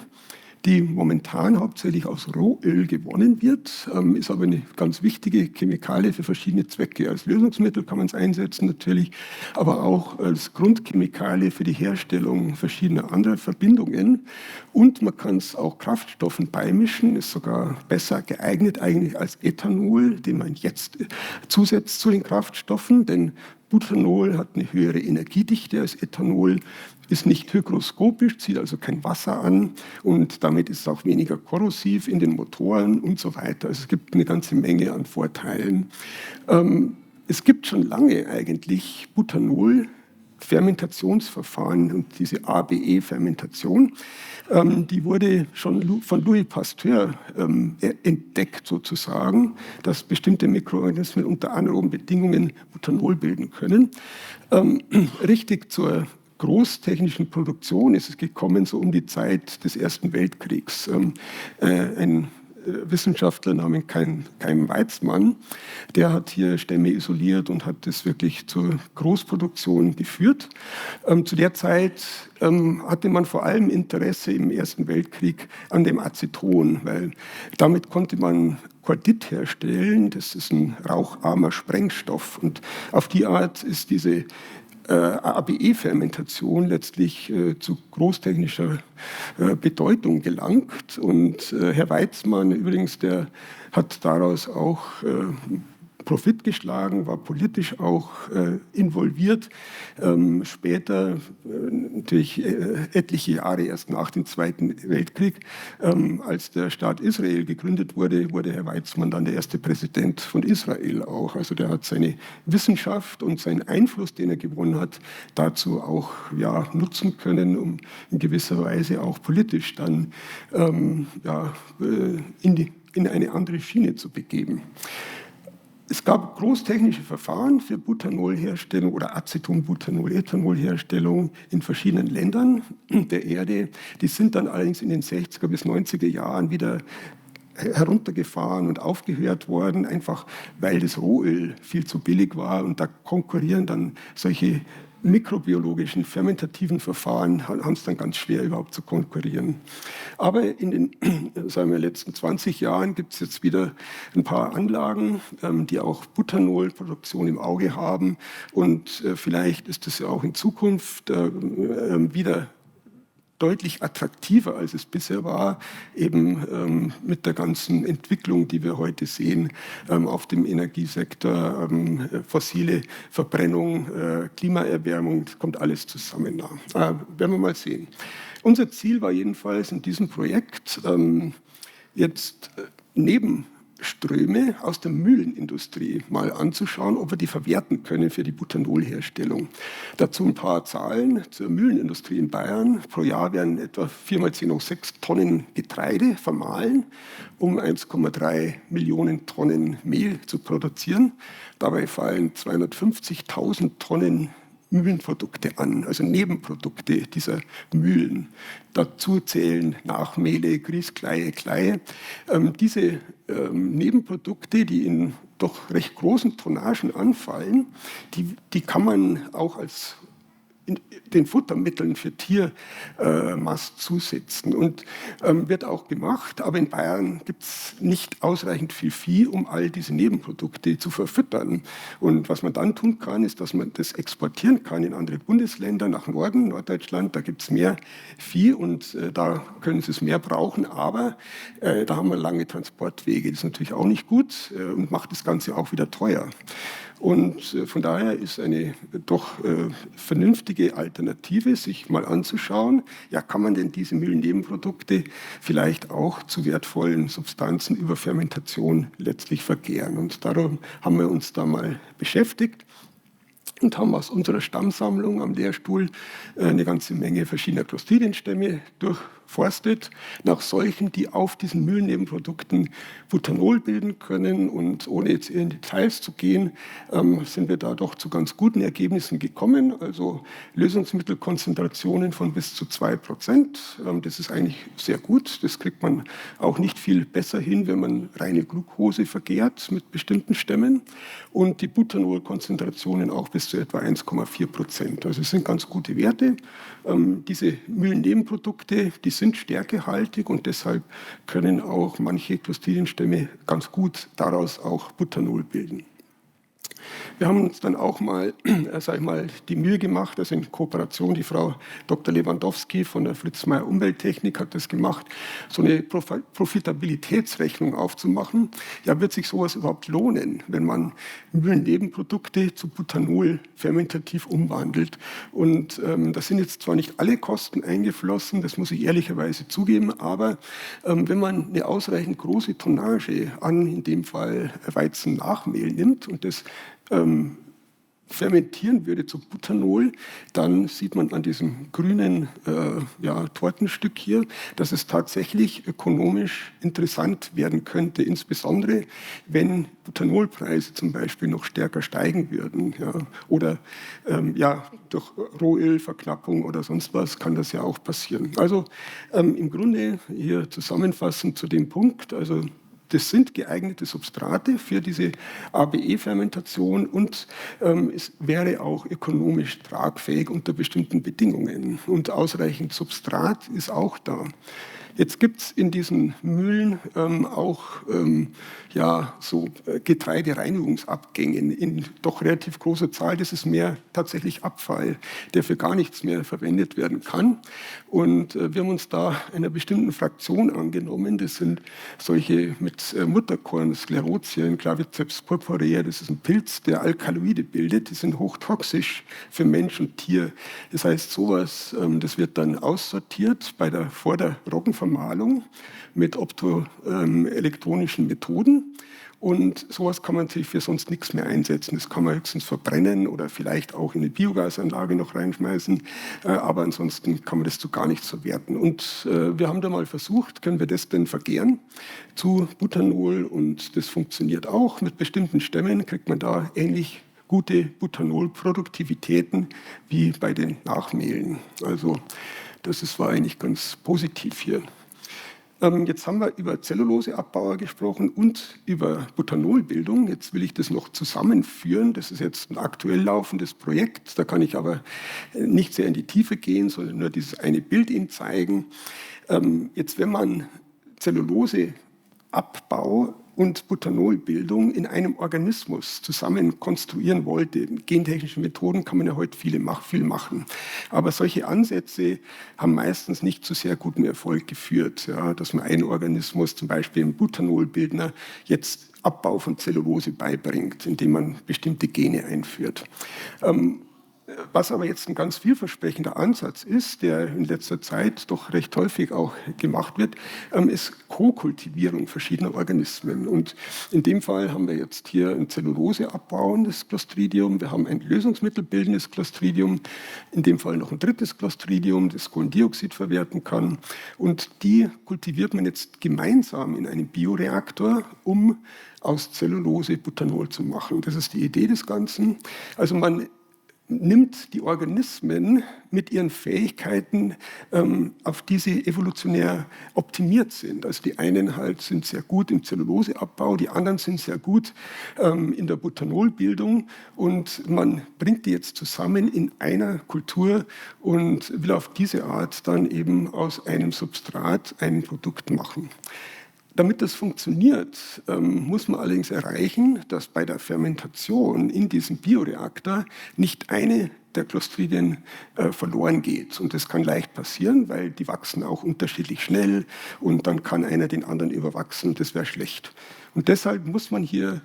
die momentan hauptsächlich aus Rohöl gewonnen wird, ist aber eine ganz wichtige Chemikalie für verschiedene Zwecke. Als Lösungsmittel kann man es einsetzen natürlich, aber auch als Grundchemikalie für die Herstellung verschiedener anderer Verbindungen. Und man kann es auch Kraftstoffen beimischen, ist sogar besser geeignet eigentlich als Ethanol, den man jetzt zusetzt zu den Kraftstoffen, denn Butanol hat eine höhere Energiedichte als Ethanol, ist nicht hygroskopisch, zieht also kein Wasser an und damit ist es auch weniger korrosiv in den Motoren und so weiter. Also es gibt eine ganze Menge an Vorteilen. Es gibt schon lange eigentlich Butanol, Fermentationsverfahren und diese ABE-Fermentation, die wurde schon von Louis Pasteur entdeckt sozusagen, dass bestimmte Mikroorganismen unter anaeroben Bedingungen Butanol bilden können. Richtig zur großtechnischen Produktion ist es gekommen, so um die Zeit des Ersten Weltkriegs. Ein Wissenschaftler namens Chaim Weizmann, der hat hier Stämme isoliert und hat das wirklich zur Großproduktion geführt. Zu der Zeit hatte man vor allem Interesse im Ersten Weltkrieg an dem Aceton, weil damit konnte man Cordit herstellen. Das ist ein raucharmer Sprengstoff und auf die Art ist diese ABE-Fermentation letztlich zu großtechnischer Bedeutung gelangt. Und Herr Weizmann übrigens, der hat daraus auch Profit geschlagen, war politisch auch involviert. Später, natürlich etliche Jahre erst nach dem Zweiten Weltkrieg, als der Staat Israel gegründet wurde, wurde Herr Weizmann dann der erste Präsident von Israel auch. Also der hat seine Wissenschaft und seinen Einfluss, den er gewonnen hat, dazu auch nutzen können, um in gewisser Weise auch politisch dann in eine andere Schiene zu begeben. Es gab großtechnische Verfahren für Butanolherstellung oder Acetonbutanol-Ethanolherstellung in verschiedenen Ländern der Erde. Die sind dann allerdings in den 60er bis 90er Jahren wieder heruntergefahren und aufgehört worden, einfach weil das Rohöl viel zu billig war. Und da konkurrieren dann solche mikrobiologischen, fermentativen Verfahren, haben es dann ganz schwer überhaupt zu konkurrieren. Aber in den letzten 20 Jahren gibt es jetzt wieder ein paar Anlagen, die auch Butanolproduktion im Auge haben. Und vielleicht ist es ja auch in Zukunft wieder deutlich attraktiver, als es bisher war, eben mit der ganzen Entwicklung, die wir heute sehen, auf dem Energiesektor, fossile Verbrennung, Klimaerwärmung, das kommt alles zusammen. Werden wir mal sehen. Unser Ziel war jedenfalls in diesem Projekt, jetzt Nebenströme aus der Mühlenindustrie mal anzuschauen, ob wir die verwerten können für die Butanolherstellung. Dazu ein paar Zahlen zur Mühlenindustrie in Bayern. Pro Jahr werden etwa 4 mal 10 hoch 6 Tonnen Getreide vermahlen, um 1,3 Millionen Tonnen Mehl zu produzieren. Dabei fallen 250.000 Tonnen Mühlenprodukte an, also Nebenprodukte dieser Mühlen. Dazu zählen Nachmehle, Grießkleie, Kleie. Diese Nebenprodukte, die in doch recht großen Tonnagen anfallen, die kann man auch als den Futtermitteln für Tiermast zusetzen und wird auch gemacht. Aber in Bayern gibt es nicht ausreichend viel Vieh, um all diese Nebenprodukte zu verfüttern. Und was man dann tun kann, ist, dass man das exportieren kann in andere Bundesländer, nach Norden, Norddeutschland. Da gibt es mehr Vieh und da können sie es mehr brauchen. Aber da haben wir lange Transportwege. Das ist natürlich auch nicht gut und macht das Ganze auch wieder teuer. Und von daher ist eine doch vernünftige Alternative, sich mal anzuschauen, ja, kann man denn diese Mühlennebenprodukte vielleicht auch zu wertvollen Substanzen über Fermentation letztlich vergären. Und darum haben wir uns da mal beschäftigt und haben aus unserer Stammsammlung am Lehrstuhl eine ganze Menge verschiedener Clostridienstämme durchforstet, nach solchen, die auf diesen Mühlennebenprodukten Butanol bilden können. Und ohne jetzt in Details zu gehen, sind wir da doch zu ganz guten Ergebnissen gekommen. Also Lösungsmittelkonzentrationen von bis zu 2%. Das ist eigentlich sehr gut. Das kriegt man auch nicht viel besser hin, wenn man reine Glucose vergärt mit bestimmten Stämmen. Und die Butanolkonzentrationen auch bis zu etwa 1,4%. Also es sind ganz gute Werte. Diese Mühlennebenprodukte, die sind stärkehaltig und deshalb können auch manche Clostridienstämme ganz gut daraus auch Butanol bilden. Wir haben uns dann auch mal, die Mühe gemacht, also in Kooperation, die Frau Dr. Lewandowski von der Fritz Mayr Umwelttechnik hat das gemacht, so eine Profitabilitätsrechnung aufzumachen. Ja, wird sich sowas überhaupt lohnen, wenn man Mühlennebenprodukte zu Butanol fermentativ umwandelt? Und da sind jetzt zwar nicht alle Kosten eingeflossen, das muss ich ehrlicherweise zugeben, aber wenn man eine ausreichend große Tonnage an, in dem Fall Weizennachmehl nimmt und das fermentieren würde zu Butanol, dann sieht man an diesem grünen Tortenstück hier, dass es tatsächlich ökonomisch interessant werden könnte, insbesondere wenn Butanolpreise zum Beispiel noch stärker steigen würden. Ja, oder durch Rohölverknappung oder sonst was kann das ja auch passieren. Also im Grunde hier zusammenfassend zu dem Punkt, also das sind geeignete Substrate für diese ABE-Fermentation und es wäre auch ökonomisch tragfähig unter bestimmten Bedingungen. Und ausreichend Substrat ist auch da. Jetzt gibt es in diesen Mühlen auch ja, so Getreidereinigungsabgängen in doch relativ großer Zahl. Das ist mehr tatsächlich Abfall, der für gar nichts mehr verwendet werden kann. Und wir haben uns da einer bestimmten Fraktion angenommen. Das sind solche mit Mutterkorn, Sklerotien, Claviceps purpurea. Das ist ein Pilz, der Alkaloide bildet. Die sind hochtoxisch für Mensch und Tier. Das heißt, sowas, das wird dann aussortiert vor der Roggenvermahlung mit optoelektronischen Methoden. Und sowas kann man natürlich für sonst nichts mehr einsetzen. Das kann man höchstens verbrennen oder vielleicht auch in eine Biogasanlage noch reinschmeißen. Aber ansonsten kann man das zu gar nichts verwerten. Und wir haben da mal versucht, können wir das denn vergären zu Butanol? Und das funktioniert auch. Mit bestimmten Stämmen kriegt man da ähnlich gute Butanolproduktivitäten wie bei den Nachmehlen. Also das war eigentlich ganz positiv hier. Jetzt haben wir über Zelluloseabbauer gesprochen und über Butanolbildung. Jetzt will ich das noch zusammenführen. Das ist jetzt ein aktuell laufendes Projekt. Da kann ich aber nicht sehr in die Tiefe gehen, sondern nur dieses eine Bild Ihnen zeigen. Jetzt, wenn man Zelluloseabbau und Butanolbildung in einem Organismus zusammen konstruieren wollte. Mit gentechnischen Methoden kann man ja heute viel machen. Aber solche Ansätze haben meistens nicht zu sehr gutem Erfolg geführt. Ja, dass man einen Organismus, zum Beispiel im Butanolbildner, jetzt Abbau von Zellulose beibringt, indem man bestimmte Gene einführt. Was aber jetzt ein ganz vielversprechender Ansatz ist, der in letzter Zeit doch recht häufig auch gemacht wird, ist Co-Kultivierung verschiedener Organismen. Und in dem Fall haben wir jetzt hier ein Zellulose-abbauendes Clostridium, wir haben ein lösungsmittelbildendes Clostridium, in dem Fall noch ein drittes Clostridium, das Kohlendioxid verwerten kann. Und die kultiviert man jetzt gemeinsam in einem Bioreaktor, um aus Zellulose Butanol zu machen. Das ist die Idee des Ganzen. Also man nimmt die Organismen mit ihren Fähigkeiten, auf die sie evolutionär optimiert sind. Also die einen halt sind sehr gut im Zelluloseabbau, die anderen sind sehr gut in der Butanolbildung und man bringt die jetzt zusammen in einer Kultur und will auf diese Art dann eben aus einem Substrat ein Produkt machen. Damit das funktioniert, muss man allerdings erreichen, dass bei der Fermentation in diesem Bioreaktor nicht eine der Clostridien verloren geht. Und das kann leicht passieren, weil die wachsen auch unterschiedlich schnell und dann kann einer den anderen überwachsen. Das wäre schlecht. Und deshalb muss man hier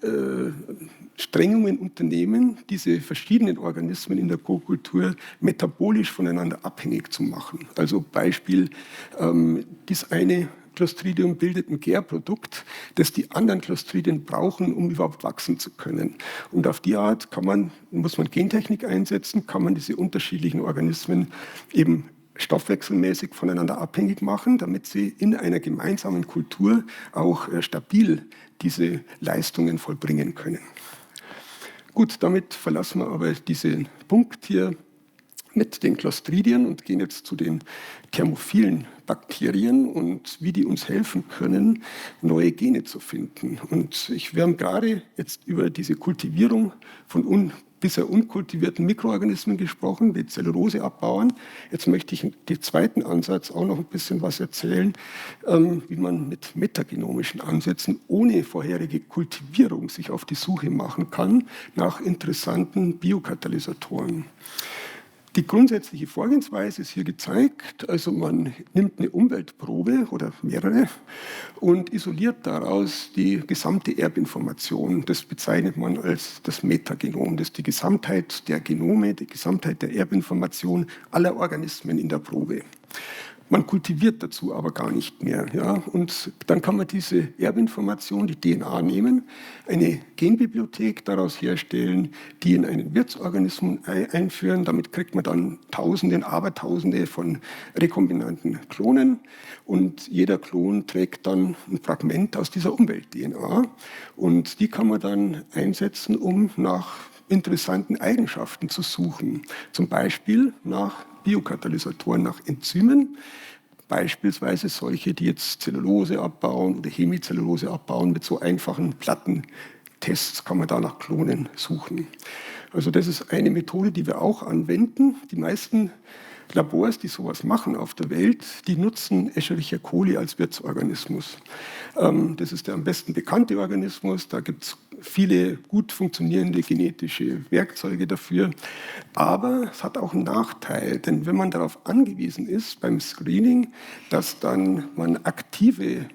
Anstrengungen unternehmen, diese verschiedenen Organismen in der Kokultur metabolisch voneinander abhängig zu machen. Also Beispiel, das eine Clostridium bildet ein Gärprodukt, das die anderen Clostridien brauchen, um überhaupt wachsen zu können. Und auf die Art muss man Gentechnik einsetzen, kann man diese unterschiedlichen Organismen eben stoffwechselmäßig voneinander abhängig machen, damit sie in einer gemeinsamen Kultur auch stabil diese Leistungen vollbringen können. Gut, damit verlassen wir aber diesen Punkt hier mit den Clostridien und gehen jetzt zu den thermophilen Bakterien und wie die uns helfen können, neue Gene zu finden. Und wir haben gerade jetzt über diese Kultivierung von bisher unkultivierten Mikroorganismen gesprochen, die Zellulose abbauen. Jetzt möchte ich den zweiten Ansatz auch noch ein bisschen was erzählen, wie man mit metagenomischen Ansätzen ohne vorherige Kultivierung sich auf die Suche machen kann nach interessanten Biokatalysatoren. Die grundsätzliche Vorgehensweise ist hier gezeigt. Also man nimmt eine Umweltprobe oder mehrere und isoliert daraus die gesamte Erbinformation. Das bezeichnet man als das Metagenom. Das ist die Gesamtheit der Genome, die Gesamtheit der Erbinformation aller Organismen in der Probe. Man kultiviert dazu aber gar nicht mehr. Ja? Und dann kann man diese Erbinformation, die DNA, nehmen, eine Genbibliothek daraus herstellen, die in einen Wirtsorganismus einführen. Damit kriegt man dann Tausende, Abertausende von rekombinanten Klonen. Und jeder Klon trägt dann ein Fragment aus dieser Umwelt-DNA. Und die kann man dann einsetzen, um nach interessanten Eigenschaften zu suchen. Zum Beispiel nach Biokatalysatoren, nach Enzymen, beispielsweise solche, die jetzt Zellulose abbauen oder Hemicellulose abbauen. Mit so einfachen Plattentests kann man da nach Klonen suchen. Also das ist eine Methode, die wir auch anwenden. Die meisten Labors, die sowas machen auf der Welt, die nutzen Escherichia coli als Wirtsorganismus. Das ist der am besten bekannte Organismus. Da gibt es viele gut funktionierende genetische Werkzeuge dafür. Aber es hat auch einen Nachteil, denn wenn man darauf angewiesen ist beim Screening, dass dann man aktive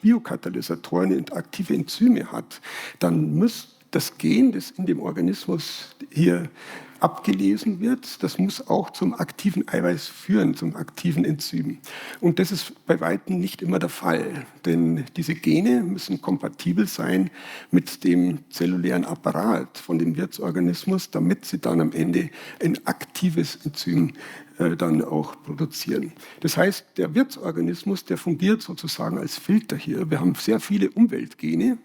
Biokatalysatoren und aktive Enzyme hat, dann muss das Gen, das in dem Organismus hier abgelesen wird, das muss auch zum aktiven Eiweiß führen, zum aktiven Enzym. Und das ist bei weitem nicht immer der Fall, denn diese Gene müssen kompatibel sein mit dem zellulären Apparat von dem Wirtsorganismus, damit sie dann am Ende ein aktives Enzym dann auch produzieren. Das heißt, der Wirtsorganismus, der fungiert sozusagen als Filter hier. Wir haben sehr viele Umweltgene,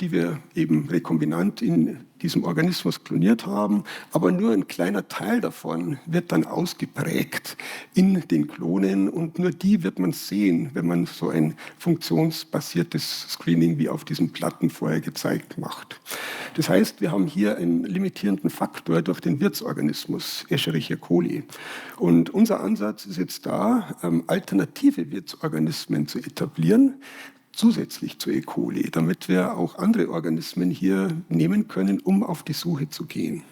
die wir eben rekombinant in diesem Organismus kloniert haben, aber nur ein kleiner Teil davon wird dann ausgeprägt in den Klonen und nur die wird man sehen, wenn man so ein funktionsbasiertes Screening wie auf diesen Platten vorher gezeigt macht. Das heißt, wir haben hier einen limitierenden Faktor durch den Wirtsorganismus Escherichia coli. Und unser Ansatz ist jetzt da, alternative Wirtsorganismen zu etablieren, zusätzlich zu E. coli, damit wir auch andere Organismen hier nehmen können, um auf die Suche zu gehen.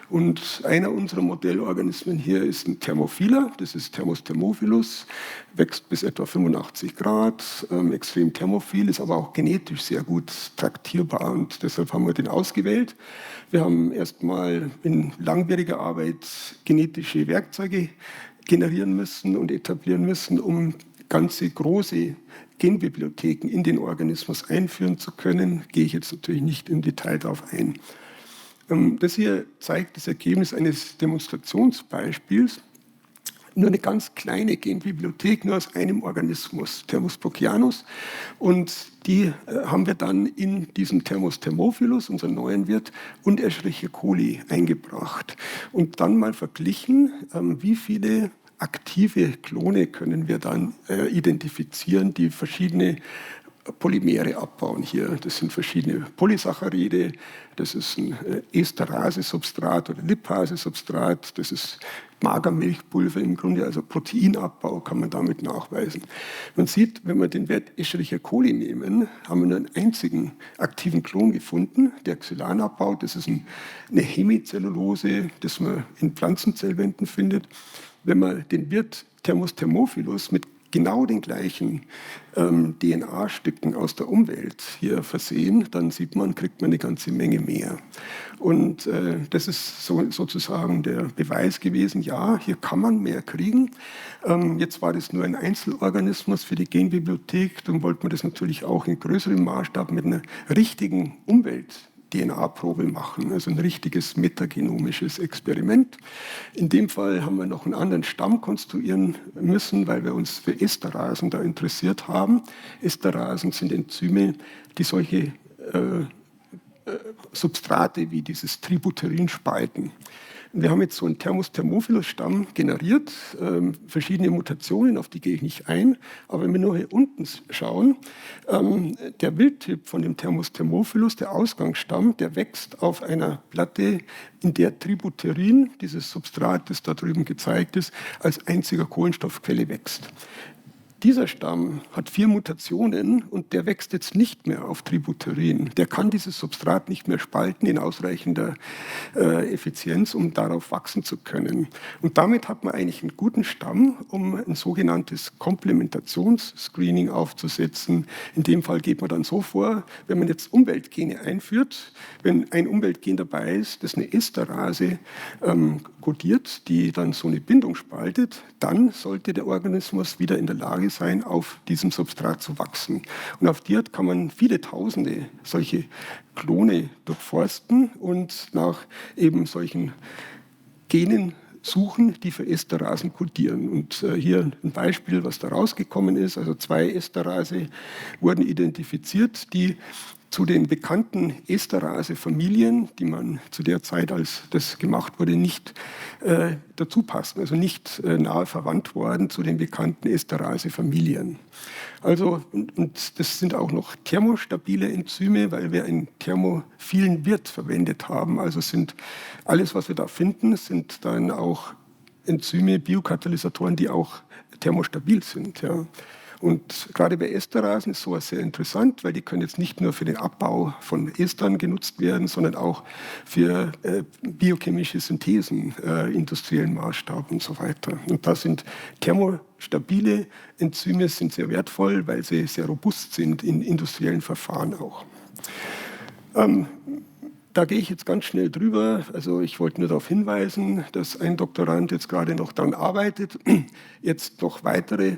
Und einer unserer Modellorganismen hier ist ein Thermophiler, das ist Thermus thermophilus, wächst bis etwa 85 Grad, extrem thermophil, ist aber auch genetisch sehr gut traktierbar und deshalb haben wir den ausgewählt. Wir haben erstmal in langwieriger Arbeit genetische Werkzeuge generieren müssen und etablieren müssen, um ganze große Genbibliotheken in den Organismus einführen zu können, gehe ich jetzt natürlich nicht im Detail darauf ein. Das hier zeigt das Ergebnis eines Demonstrationsbeispiels. Nur eine ganz kleine Genbibliothek, nur aus einem Organismus, Thermus brookianus. Und die haben wir dann in diesen Thermus thermophilus, unseren neuen Wirt, und Escherichia coli eingebracht. Und dann mal verglichen, wie viele aktive Klone können wir dann identifizieren, die verschiedene Polymere abbauen hier. Das sind verschiedene Polysaccharide, das ist ein Esterase-Substrat oder Lipase-Substrat, das ist Magermilchpulver im Grunde, also Proteinabbau kann man damit nachweisen. Man sieht, wenn wir den Wert Escherichia coli nehmen, haben wir nur einen einzigen aktiven Klon gefunden, der Xylan abbaut. Das ist eine Hemicellulose, das man in Pflanzenzellwänden findet. Wenn man den Wirt Thermus thermophilus mit genau den gleichen DNA-Stücken aus der Umwelt hier versehen, dann sieht man, kriegt man eine ganze Menge mehr. Und das ist sozusagen der Beweis gewesen, ja, hier kann man mehr kriegen. Jetzt war das nur ein Einzelorganismus für die Genbibliothek, dann wollte man das natürlich auch in größerem Maßstab mit einer richtigen Umwelt-DNA-Probe machen, also ein richtiges metagenomisches Experiment. In dem Fall haben wir noch einen anderen Stamm konstruieren müssen, weil wir uns für Esterasen da interessiert haben. Esterasen sind Enzyme, die solche Substrate wie dieses Tributerin spalten. Wir haben jetzt so einen Thermus thermophilus Stamm generiert, verschiedene Mutationen, auf die gehe ich nicht ein. Aber wenn wir nur hier unten schauen, der Wildtyp von dem Thermus thermophilus, der Ausgangsstamm, der wächst auf einer Platte, in der Tributerin, dieses Substrat, das da drüben gezeigt ist, als einziger Kohlenstoffquelle wächst. Dieser Stamm hat 4 Mutationen und der wächst jetzt nicht mehr auf Tributerin. Der kann dieses Substrat nicht mehr spalten in ausreichender Effizienz, um darauf wachsen zu können. Und damit hat man eigentlich einen guten Stamm, um ein sogenanntes Komplementationsscreening aufzusetzen. In dem Fall geht man dann so vor, wenn man jetzt Umweltgene einführt, wenn ein Umweltgen dabei ist, das eine Esterase kodiert, die dann so eine Bindung spaltet, dann sollte der Organismus wieder in der Lage sein, auf diesem Substrat zu wachsen. Und auf die Art kann man viele Tausende solche Klone durchforsten und nach eben solchen Genen suchen, die für Esterasen kodieren. Und hier ein Beispiel, was da rausgekommen ist. Also 2 Esterase wurden identifiziert, die zu den bekannten Esterase-Familien, die man zu der Zeit, als das gemacht wurde, nicht dazu passen, also nicht nahe verwandt worden zu den bekannten Esterase-Familien. Also, und das sind auch noch thermostabile Enzyme, weil wir einen thermophilen Wirt verwendet haben. Also sind alles, was wir da finden, sind dann auch Enzyme, Biokatalysatoren, die auch thermostabil sind. Ja. Und gerade bei Esterasen ist sowas sehr interessant, weil die können jetzt nicht nur für den Abbau von Estern genutzt werden, sondern auch für biochemische Synthesen, industriellen Maßstab und so weiter. Und da sind thermostabile Enzyme sind sehr wertvoll, weil sie sehr robust sind in industriellen Verfahren auch. Da gehe ich jetzt ganz schnell drüber. Also ich wollte nur darauf hinweisen, dass ein Doktorand jetzt gerade noch daran arbeitet, jetzt noch weitere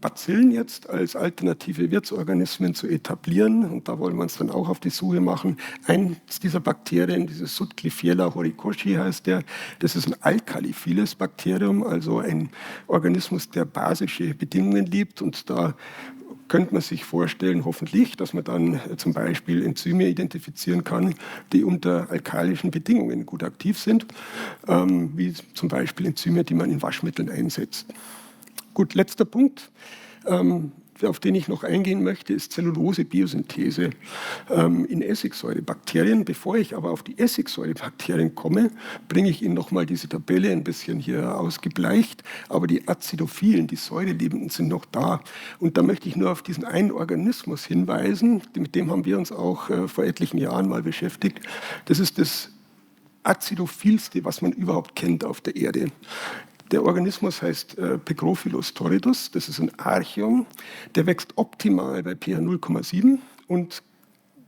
Bazillen jetzt als alternative Wirtsorganismen zu etablieren. Und da wollen wir uns dann auch auf die Suche machen. Eins dieser Bakterien, dieses Subclifiella horikoshi heißt der, das ist ein alkaliphiles Bakterium, also ein Organismus, der basische Bedingungen liebt. Und da könnte man sich vorstellen, hoffentlich, dass man dann zum Beispiel Enzyme identifizieren kann, die unter alkalischen Bedingungen gut aktiv sind, wie zum Beispiel Enzyme, die man in Waschmitteln einsetzt. Gut, letzter Punkt, auf den ich noch eingehen möchte, ist Zellulose-Biosynthese in Essigsäurebakterien. Bevor ich aber auf die Essigsäurebakterien komme, bringe ich Ihnen noch mal diese Tabelle ein bisschen hier ausgebleicht. Aber die Azidophilen, die Säureliebenden, sind noch da. Und da möchte ich nur auf diesen einen Organismus hinweisen. Mit dem haben wir uns auch vor etlichen Jahren mal beschäftigt. Das ist das azidophilste, was man überhaupt kennt auf der Erde. Der Organismus heißt Pegrophilus torridus, das ist ein Archeum. Der wächst optimal bei pH 0,7 und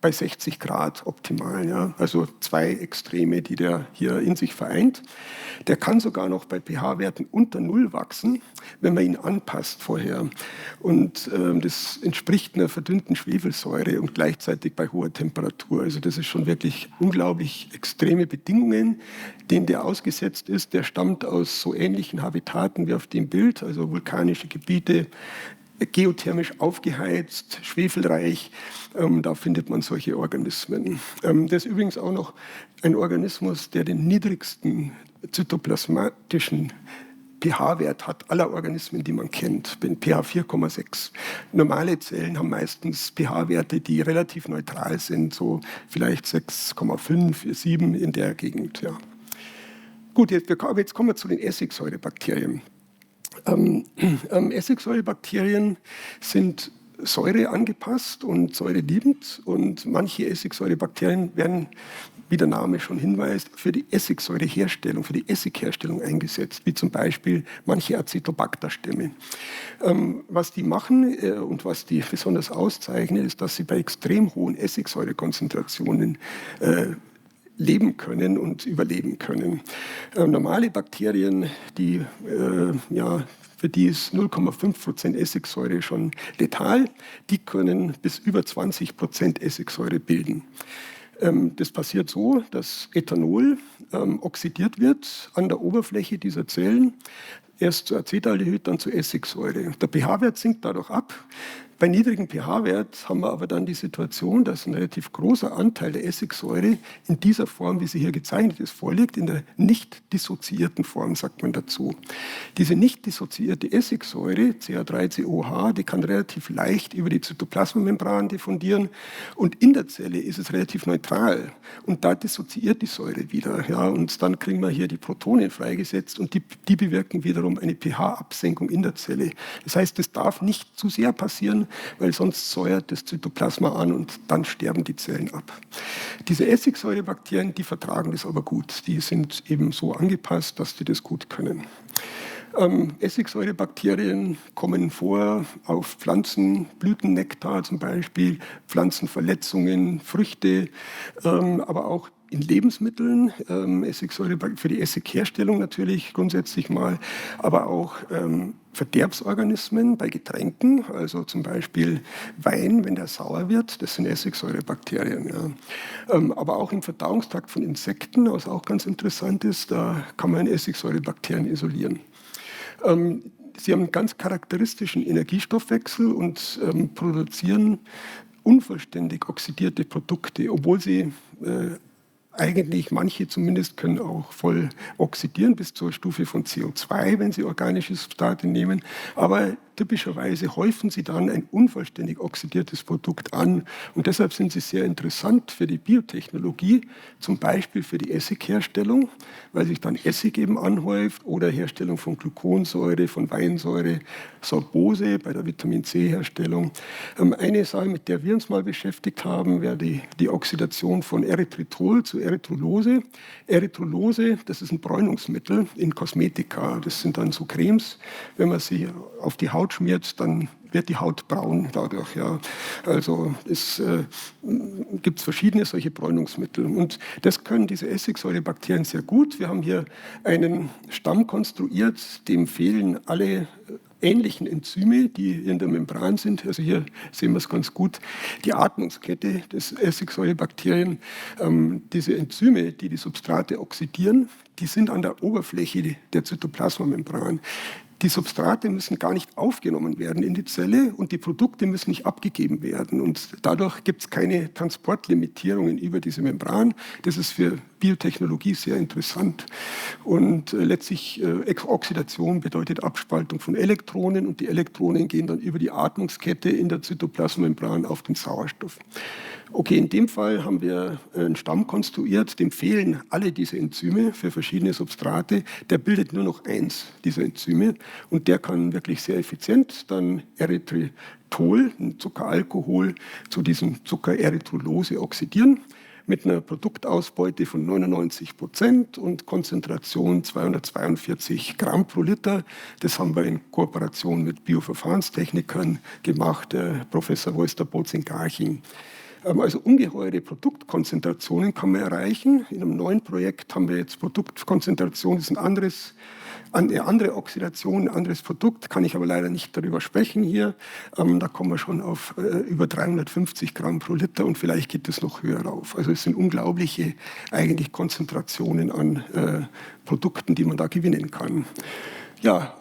bei 60 Grad optimal. Ja? Also zwei Extreme, die der hier in sich vereint. Der kann sogar noch bei pH-Werten unter 0 wachsen, wenn man ihn anpasst vorher. Und das entspricht einer verdünnten Schwefelsäure und gleichzeitig bei hoher Temperatur. Also das ist schon wirklich unglaublich extreme Bedingungen, denen der ausgesetzt ist. Der stammt aus so ähnlichen Habitaten wie auf dem Bild, also vulkanische Gebiete, geothermisch aufgeheizt, schwefelreich, da findet man solche Organismen. Das ist übrigens auch noch ein Organismus, der den niedrigsten zytoplasmatischen pH-Wert hat aller Organismen, die man kennt, bin pH 4,6. Normale Zellen haben meistens pH-Werte, die relativ neutral sind, so vielleicht 6,5, 7 in der Gegend. Ja. Gut, jetzt kommen wir zu den Essigsäurebakterien. Essigsäurebakterien sind Säure angepasst und säureliebend und manche Essigsäurebakterien werden, wie der Name schon hinweist, für die Essigsäureherstellung, für die Essigherstellung eingesetzt, wie zum Beispiel manche Acetobacter-Stämme. Was die machen und was die besonders auszeichnet, ist, dass sie bei extrem hohen Essigsäurekonzentrationen leben können und überleben können. Normale Bakterien, für die ist 0,5% Essigsäure schon letal, die können bis über 20% Essigsäure bilden. Das passiert so, dass Ethanol oxidiert wird an der Oberfläche dieser Zellen, erst zu Acetaldehyd, dann zu Essigsäure. Der pH-Wert sinkt dadurch ab. Bei niedrigem pH-Wert haben wir aber dann die Situation, dass ein relativ großer Anteil der Essigsäure in dieser Form, wie sie hier gezeichnet ist, vorliegt, in der nicht dissoziierten Form, sagt man dazu. Diese nicht dissoziierte Essigsäure, CH3COH, die kann relativ leicht über die Zytoplasmamembran diffundieren und in der Zelle ist es relativ neutral und da dissoziiert die Säure wieder. Ja, und dann kriegen wir hier die Protonen freigesetzt und die bewirken wiederum eine pH-Absenkung in der Zelle. Das heißt, das darf nicht zu sehr passieren, weil sonst säuert das Zytoplasma an und dann sterben die Zellen ab. Diese Essigsäurebakterien, die vertragen das aber gut. Die sind eben so angepasst, dass die das gut können. Essigsäurebakterien kommen vor auf Pflanzen, Blütennektar zum Beispiel, Pflanzenverletzungen, Früchte, aber auch in Lebensmitteln, Essigsäure für die Essigherstellung natürlich grundsätzlich mal, aber auch Verderbsorganismen bei Getränken, also zum Beispiel Wein, wenn der sauer wird, das sind Essigsäurebakterien. Ja. Aber auch im Verdauungstrakt von Insekten, was auch ganz interessant ist, da kann man Essigsäurebakterien isolieren. Sie haben einen ganz charakteristischen Energiestoffwechsel und produzieren unvollständig oxidierte Produkte, obwohl sie eigentlich, manche zumindest, können auch voll oxidieren bis zur Stufe von CO2, wenn sie organische Substrate nehmen. Aber typischerweise häufen sie dann ein unvollständig oxidiertes Produkt an. Und deshalb sind sie sehr interessant für die Biotechnologie, zum Beispiel für die Essigherstellung, weil sich dann Essig eben anhäuft oder Herstellung von Gluconsäure, von Weinsäure, Sorbose bei der Vitamin-C-Herstellung. Eine Sache, mit der wir uns mal beschäftigt haben, wäre die Oxidation von Erythritol zu Erythrulose. Erythrulose, das ist ein Bräunungsmittel in Kosmetika. Das sind dann so Cremes. Wenn man sie auf die Haut schmiert, dann wird die Haut braun dadurch. Ja. Also es gibt verschiedene solche Bräunungsmittel. Und das können diese Essigsäurebakterien sehr gut. Wir haben hier einen Stamm konstruiert, dem fehlen alle ähnlichen Enzyme, die in der Membran sind. Also hier sehen wir es ganz gut. Die Atmungskette des Essigsäurebakterien, diese Enzyme, die die Substrate oxidieren, die sind an der Oberfläche der Zytoplasmamembran. Die Substrate müssen gar nicht aufgenommen werden in die Zelle und die Produkte müssen nicht abgegeben werden. Und dadurch gibt es keine Transportlimitierungen über diese Membran. Das ist für Biotechnologie sehr interessant. Und letztlich Oxidation bedeutet Abspaltung von Elektronen und die Elektronen gehen dann über die Atmungskette in der Zytoplasmamembran auf den Sauerstoff. Okay, in dem Fall haben wir einen Stamm konstruiert, dem fehlen alle diese Enzyme für verschiedene Substrate. Der bildet nur noch eins dieser Enzyme und der kann wirklich sehr effizient dann Erythritol, ein Zuckeralkohol, zu diesem Zucker Erythrulose oxidieren mit einer Produktausbeute von 99% und Konzentration 242 Gramm pro Liter. Das haben wir in Kooperation mit Bioverfahrenstechnikern gemacht, Professor Wolster-Botz in Garching. Also ungeheure Produktkonzentrationen kann man erreichen. In einem neuen Projekt haben wir jetzt Produktkonzentration, das ist eine andere Oxidation, ein anderes Produkt, kann ich aber leider nicht darüber sprechen hier. Da kommen wir schon auf über 350 Gramm pro Liter und vielleicht geht es noch höher rauf. Also es sind unglaubliche eigentlich Konzentrationen an Produkten, die man da gewinnen kann. Ja,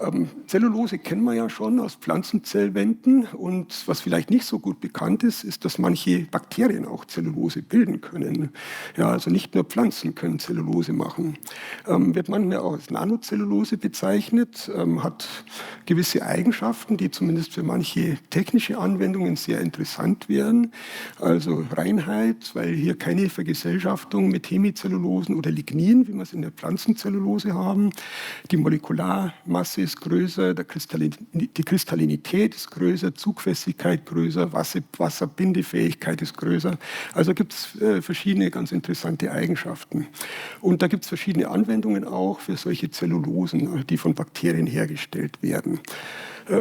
Zellulose kennen wir ja schon aus Pflanzenzellwänden und was vielleicht nicht so gut bekannt ist, ist, dass manche Bakterien auch Zellulose bilden können. Ja, also nicht nur Pflanzen können Zellulose machen. Wird manchmal auch als Nanozellulose bezeichnet, hat gewisse Eigenschaften, die zumindest für manche technische Anwendungen sehr interessant wären. Also Reinheit, weil hier keine Vergesellschaftung mit Hemizellulosen oder Lignin, wie wir es in der Pflanzenzellulose haben. Die Molekularmasse ist größer, die Kristallinität ist größer, Zugfestigkeit größer, Wasserbindefähigkeit ist größer. Also gibt es verschiedene ganz interessante Eigenschaften. Und da gibt es verschiedene Anwendungen auch für solche Zellulosen, die von Bakterien hergestellt werden.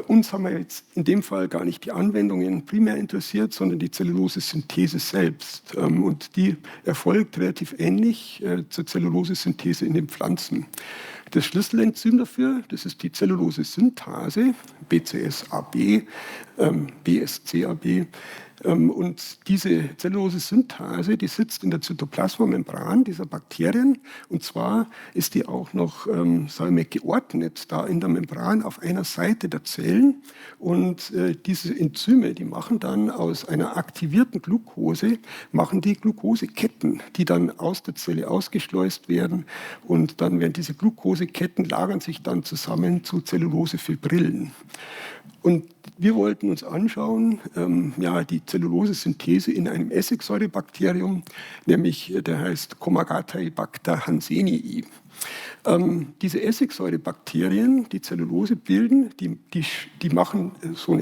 Uns haben wir jetzt in dem Fall gar nicht die Anwendungen primär interessiert, sondern die Zellulose-Synthese selbst. Und die erfolgt relativ ähnlich zur Zellulose-Synthese in den Pflanzen. Das Schlüsselenzym dafür, das ist die Zellulose-Synthase, BCSAB, BSCAB. Und diese Zellulose-Synthase, die sitzt in der Zytoplasmamembran dieser Bakterien. Und zwar ist die auch noch sagen wir, geordnet da in der Membran auf einer Seite der Zellen. Und diese Enzyme, die machen dann aus einer aktivierten Glucose, machen die Glucoseketten, die dann aus der Zelle ausgeschleust werden. Und dann werden diese Glucoseketten lagern sich dann zusammen zu Zellulosefibrillen. Und wir wollten uns anschauen, die Zellulose-Synthese in einem Essigsäurebakterium, nämlich der heißt Komagataibacter hansenii. Diese Essigsäurebakterien, die Zellulose bilden, die machen so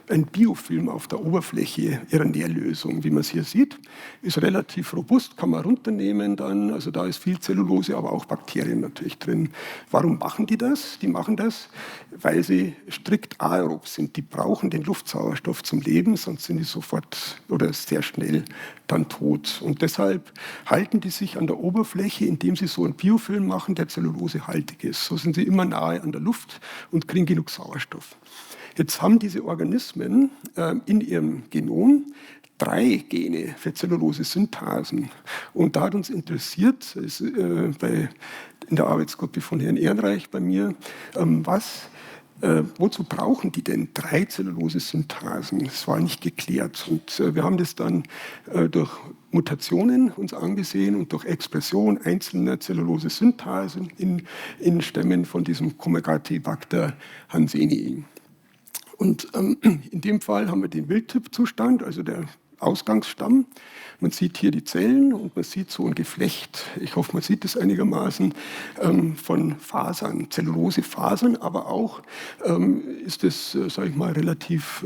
ein Biofilm auf der Oberfläche ihrer Nährlösung, wie man es hier sieht. Ist relativ robust, kann man runternehmen dann. Also da ist viel Zellulose, aber auch Bakterien natürlich drin. Warum machen die das? Die machen das, weil sie strikt aerob sind. Die brauchen den Luftsauerstoff zum Leben, sonst sind die sofort oder sehr schnell dann tot. Und deshalb halten die sich an der Oberfläche, indem sie so einen Biofilm machen, der zellulosehaltig ist. So sind sie immer nahe an der Luft und kriegen genug Sauerstoff. Jetzt haben diese Organismen in ihrem Genom 3 Gene für Zellulose-Synthasen. Und da hat uns interessiert, ist, in der Arbeitsgruppe von Herrn Ehrenreich bei mir, wozu brauchen die denn 3 Zellulose-Synthasen? Das war nicht geklärt. Und wir haben das dann durch Mutationen uns angesehen und durch Expression einzelner Zellulose-Synthasen in Stämmen von diesem Komagataibacter hansenii. Und in dem Fall haben wir den Wildtypzustand, also der Ausgangsstamm. Man sieht hier die Zellen und man sieht so ein Geflecht, ich hoffe, man sieht es einigermaßen, von Fasern, Zellulosefasern, aber auch ist es, sage ich mal, relativ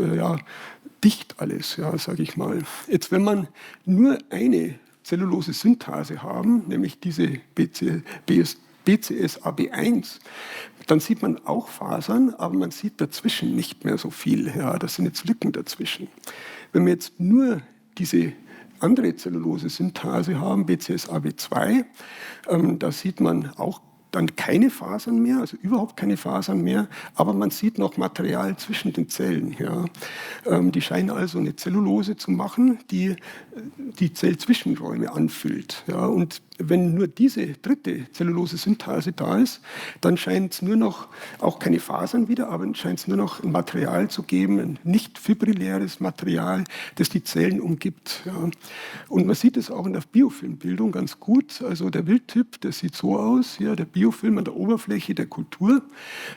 dicht alles, ja, sage ich mal. Jetzt, wenn man nur eine Zellulose-Synthase haben, nämlich diese BCSAB1, dann sieht man auch Fasern, aber man sieht dazwischen nicht mehr so viel. Ja, das sind jetzt Lücken dazwischen. Wenn wir jetzt nur diese andere Zellulose-Synthase haben, BCSAB2, da sieht man auch dann keine Fasern mehr, also überhaupt keine Fasern mehr, aber man sieht noch Material zwischen den Zellen. Ja. Die scheinen also eine Zellulose zu machen, die die Zellzwischenräume anfüllt. Ja. Und wenn nur diese dritte Zellulose-Synthase da ist, dann scheint es nur noch, auch keine Fasern wieder, aber scheint es nur noch ein Material zu geben, ein nicht fibrilläres Material, das die Zellen umgibt. Ja. Und man sieht es auch in der Biofilmbildung ganz gut. Also der Wildtyp, der sieht so aus, hier der Biofilm an der Oberfläche der Kultur.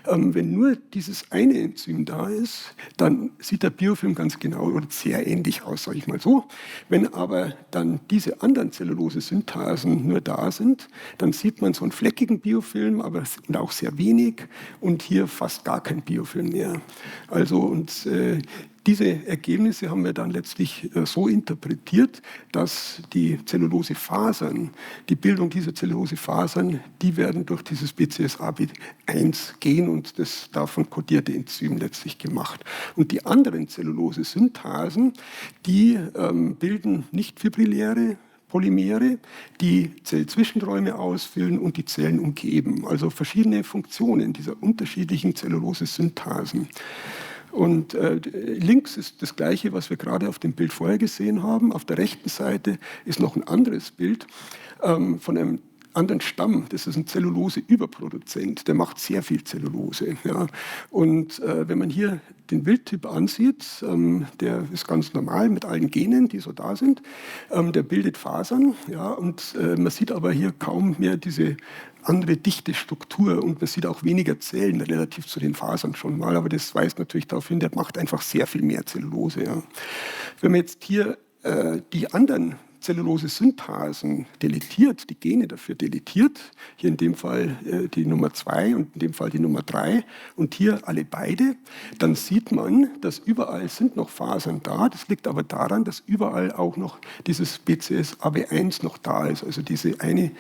Wenn nur dieses eine Enzym da ist, dann sieht der Biofilm ganz genau oder sehr ähnlich aus, sage ich mal so. Wenn aber dann diese anderen Zellulose-Synthasen nur da sind, dann sieht man so einen fleckigen Biofilm, aber auch sehr wenig und hier fast gar kein Biofilm mehr. Also und diese Ergebnisse haben wir dann letztlich so interpretiert, dass die Zellulosefasern, die Bildung dieser Zellulosefasern, die werden durch dieses BCSAB1 gehen und das davon kodierte Enzym letztlich gemacht. Und die anderen Zellulose-Synthasen, die bilden nicht fibrilläre Polymere, die Zellzwischenräume ausfüllen und die Zellen umgeben. Also verschiedene Funktionen dieser unterschiedlichen Zellulose-Synthasen. Und links ist das Gleiche, was wir gerade auf dem Bild vorher gesehen haben. Auf der rechten Seite ist noch ein anderes Bild von einem anderen Stamm. Das ist ein Zellulose-Überproduzent. Der macht sehr viel Zellulose. Ja. Und wenn man hier den Wildtyp ansieht, der ist ganz normal mit allen Genen, die so da sind. Der bildet Fasern. Ja, und man sieht aber hier kaum mehr diese andere dichte Struktur und man sieht auch weniger Zellen relativ zu den Fasern schon mal, aber das weist natürlich darauf hin, der macht einfach sehr viel mehr Zellulose. Ja. Wenn man jetzt hier die anderen Zellulose-Synthasen deletiert, die Gene dafür deletiert, hier in dem Fall die Nummer 2 und in dem Fall die Nummer 3 und hier alle beide, dann sieht man, dass überall sind noch Fasern da. Das liegt aber daran, dass überall auch noch dieses BCSAB1 noch da ist, also diese eine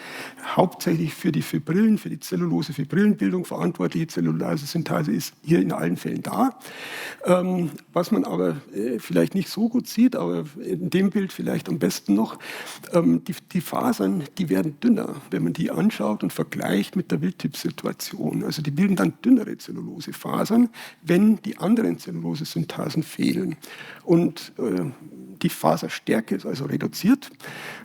hauptsächlich für die Fibrillen, für die Zellulose-Fibrillenbildung verantwortliche Zellulose-Synthase ist hier in allen Fällen da. Was man aber vielleicht nicht so gut sieht, aber in dem Bild vielleicht am besten noch, die Fasern, die werden dünner, wenn man die anschaut und vergleicht mit der Wildtyp-Situation. Also die bilden dann dünnere Zellulosefasern, wenn die anderen Zellulose-Synthasen fehlen. Und die Faserstärke ist also reduziert.